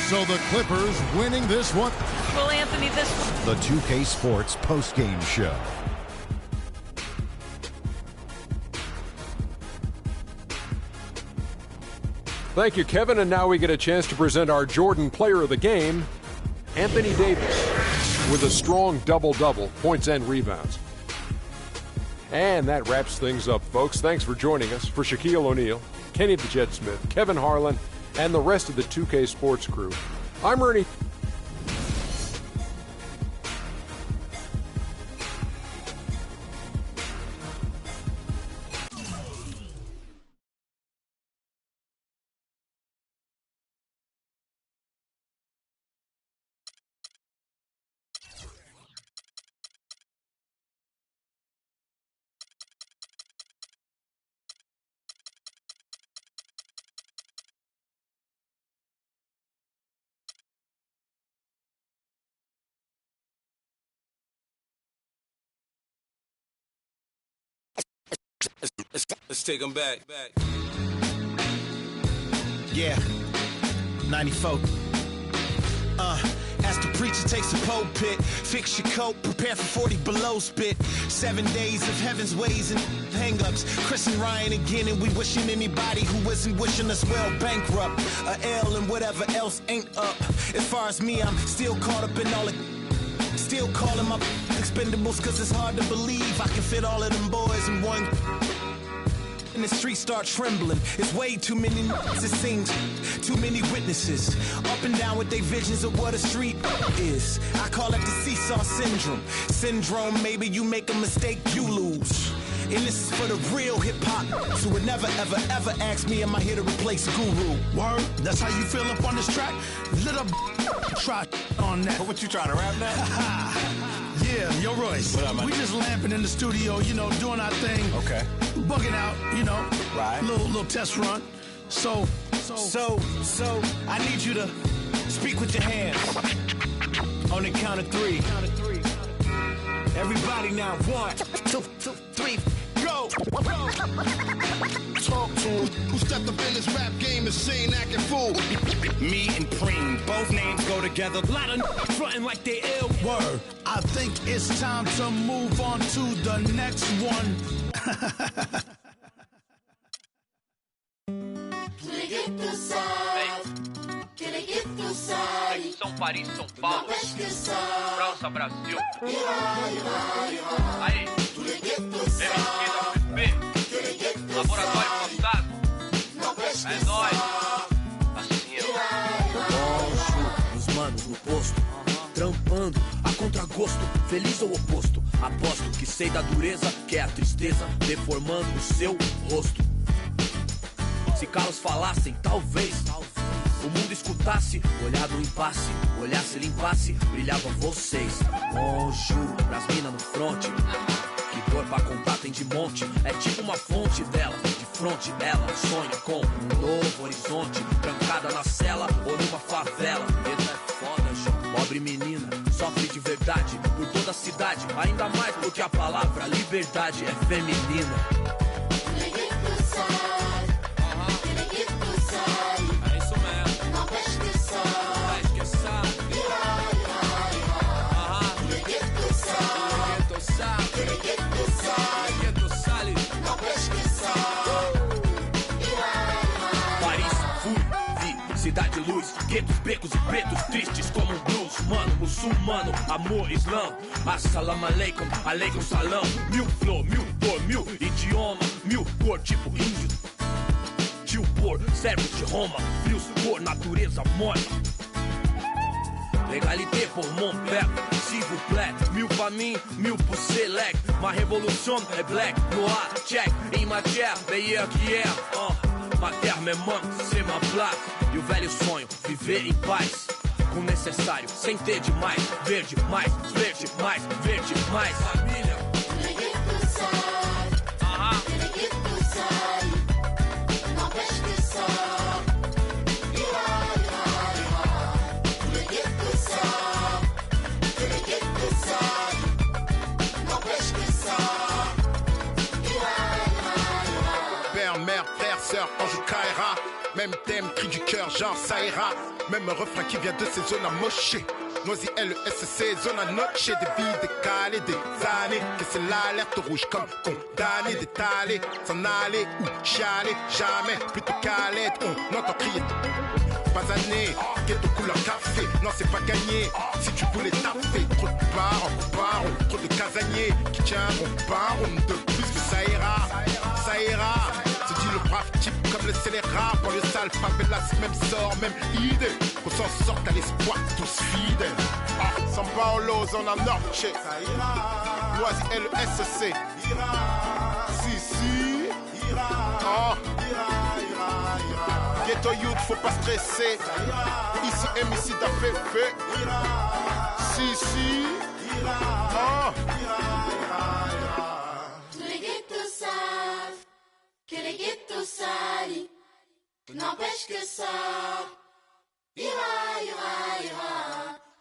So the Clippers winning this one. Well, Anthony, this one. The 2K Sports postgame show. Thank you, Kevin. And now we get a chance to present our Jordan Player of the Game, Anthony Davis, with a strong double-double, points and rebounds. And that wraps things up, folks. Thanks for joining us. For Shaquille O'Neal, Kenny the Jet Smith, Kevin Harlan, and the rest of the 2K Sports crew, I'm Ernie. Let's take them back. Yeah, 94. Ask the preacher takes the pulpit. Fix your coat, prepare for 40 below spit. 7 days of heaven's ways and hang-ups. Chris and Ryan again, and we wishing anybody who isn't wishing us well bankrupt. A L and whatever else ain't up. As far as me, I'm still caught up in all the... Still calling my expendables, cause it's hard to believe I can fit all of them boys in one... And the streets start trembling. It's way too many it seems. Too many witnesses. Up and down with their visions of what a street is. I call it the seesaw syndrome. Syndrome, maybe you make a mistake, you lose. And this is for the real hip-hop. So would never, ever, ever ask me, am I here to replace Guru? Word? That's how you feel up on this track? Little try on that. What you trying to rap now? Yeah, yo, Royce. What up, man? We just lamping in the studio, you know, doing our thing. Okay. Bugging out, you know. Right. Little test run. So, I need you to speak with your hands. On the count of 3. Everybody now, 1, 2, 3, go! Talk to him. Who stepped up in this rap game and seen acting fool? Me and Preem, both names go together. Lot of frontin' like they ill. Word. I think it's time to move on to the next one. São Paris, São Paulo, França, Brasil. Aí, MSP, Laboratório Fantasma. É nóis. Assim, os manos no posto, trampando a contragosto, feliz ou oposto. Aposto que sei da dureza, que é a tristeza, deformando o seu rosto. Se calos falassem, talvez o mundo escutasse, olhar no impasse, olhasse, limpasse, brilhavam vocês. Juro, pras minas no fronte, que dor pra contar tem de monte. É tipo uma fonte dela, de fronte ela sonha com um novo horizonte. Trancada na cela ou numa favela, mesmo é foda, João. Pobre menina, sofre de verdade por toda a cidade. Ainda mais porque a palavra liberdade é feminina. Cidade luz, guetos, becos e pretos tristes como um blues. Mano, muçulmano, amor, islã. Assalamu alaikum, alaikum salam. Mil flor, mil cor, mil idioma, mil cor, tipo índio. Tio por, servos de Roma, frios por natureza morta. Legalité pour mon père, s'il vous plaît. Mil pra mim, mil pro select. Ma révolution é black, noir, check. Em matière, meilleur qu'hier. Ma terre me manque, c'est ma place. E o velho sonho, viver em paz. Com o necessário, sem ter demais. Verde, mais, verde, mais, verde, mais. Família. Père, mère, frère, sœur, ange caïra. Même thème, cri du cœur, genre ça ira. Même refrain qui vient de ces zones amochées. Noisy LESC, zone à noche. Des vies décalées, des années. Que c'est l'alerte rouge comme condamné, d'étaler, s'en aller ou chialer. Jamais, plutôt calette, on entend crier. Pas anné, ghetto couleur café. Non, c'est pas gagné. Si tu voulais taper, trop de barons, trop de casaniers qui tiendront baron de plus que ça ira. Ça ira. Se dit le brave type comme le scélérat. Pour le sale, favelas, même sort, même idée. Qu'on s'en sorte à l'espoir, tous fidèles. San Paolo, zone à Norche. Noisy LESC. Si. Ghetto youth, faut pas stresser. Ici, MC d'APP. Si. Tous les ghettos savent que les ghettos salis n'empêche que ça ira.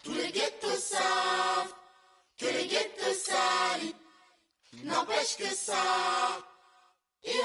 Tous les ghettos savent que les ghettos salis n'empêche que ça ira.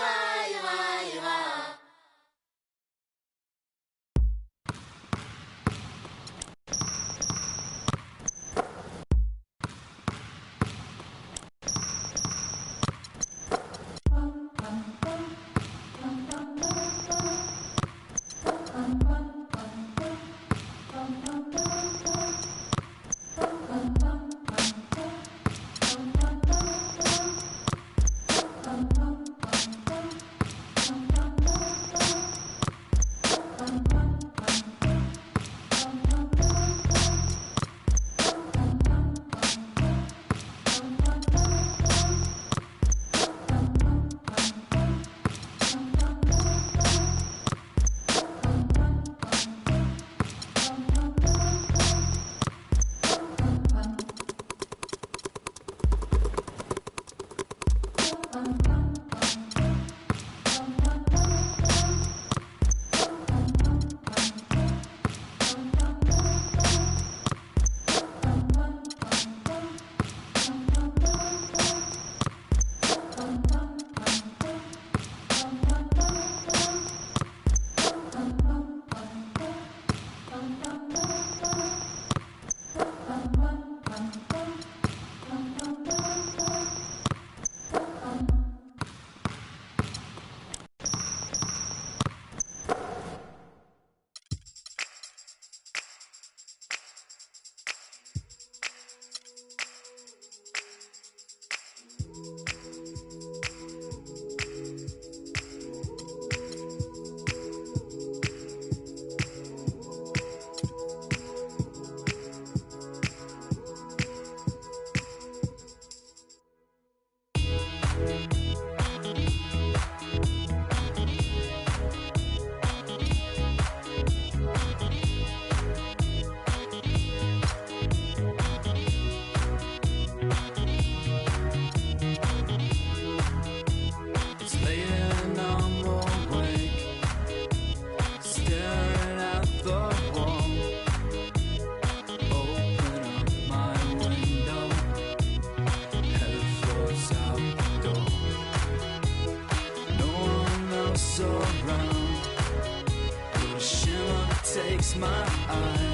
takes my eye.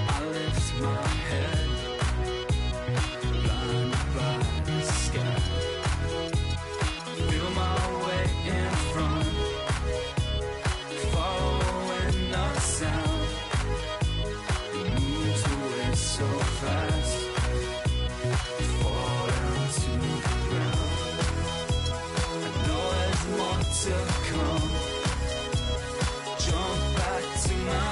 I lift my head, blinded by the sky. Feel my way in front, following the sound. It moves away so fast, you fall down to the ground. I know there's more to come. Jump back to my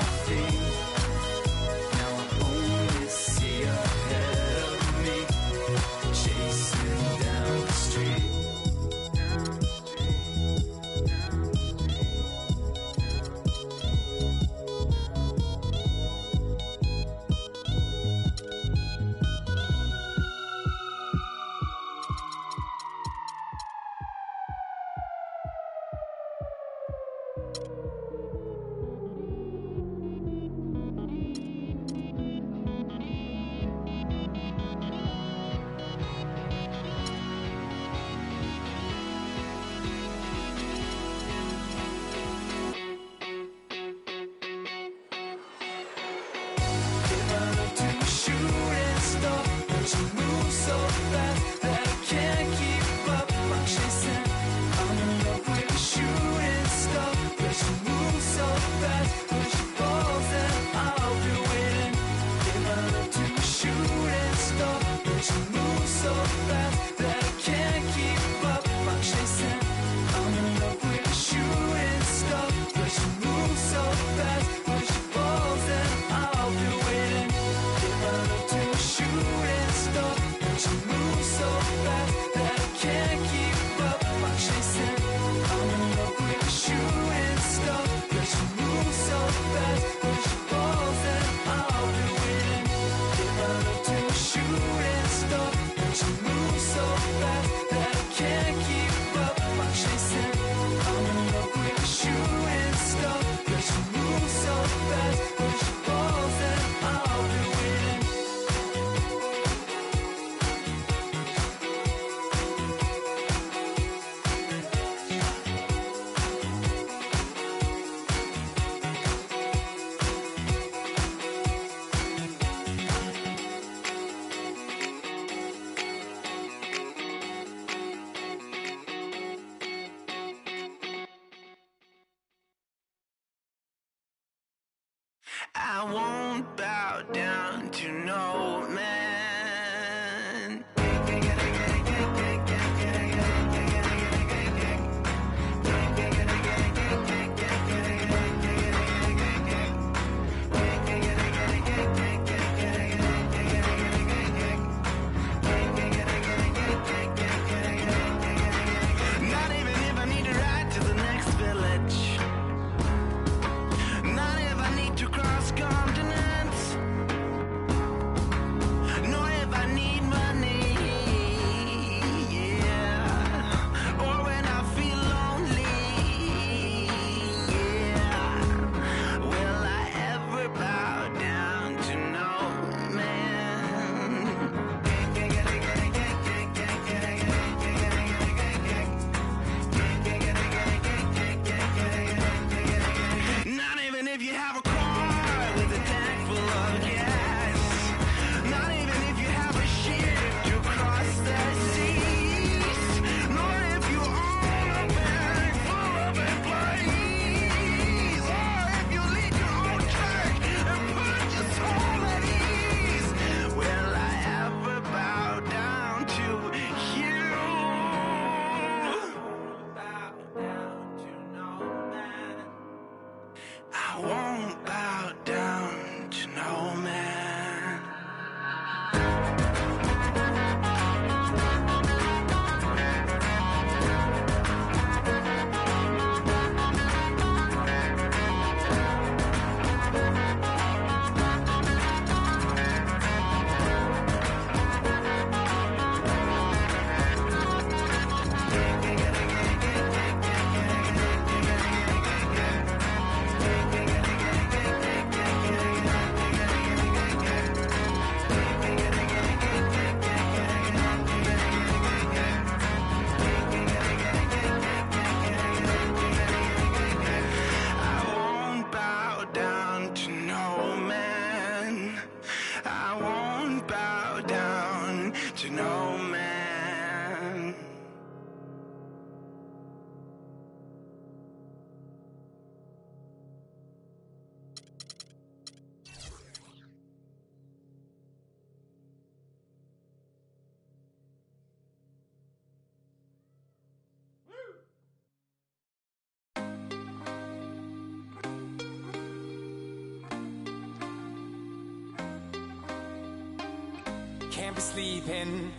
can't be sleeping,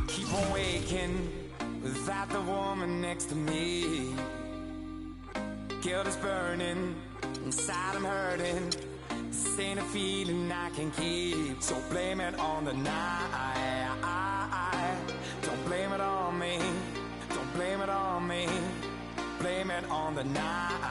keep on waking without the woman next to me. Guilt is burning, inside I'm hurting. This ain't a feeling I can keep, so blame it on the night. Don't blame it on me, don't blame it on me, blame it on the night.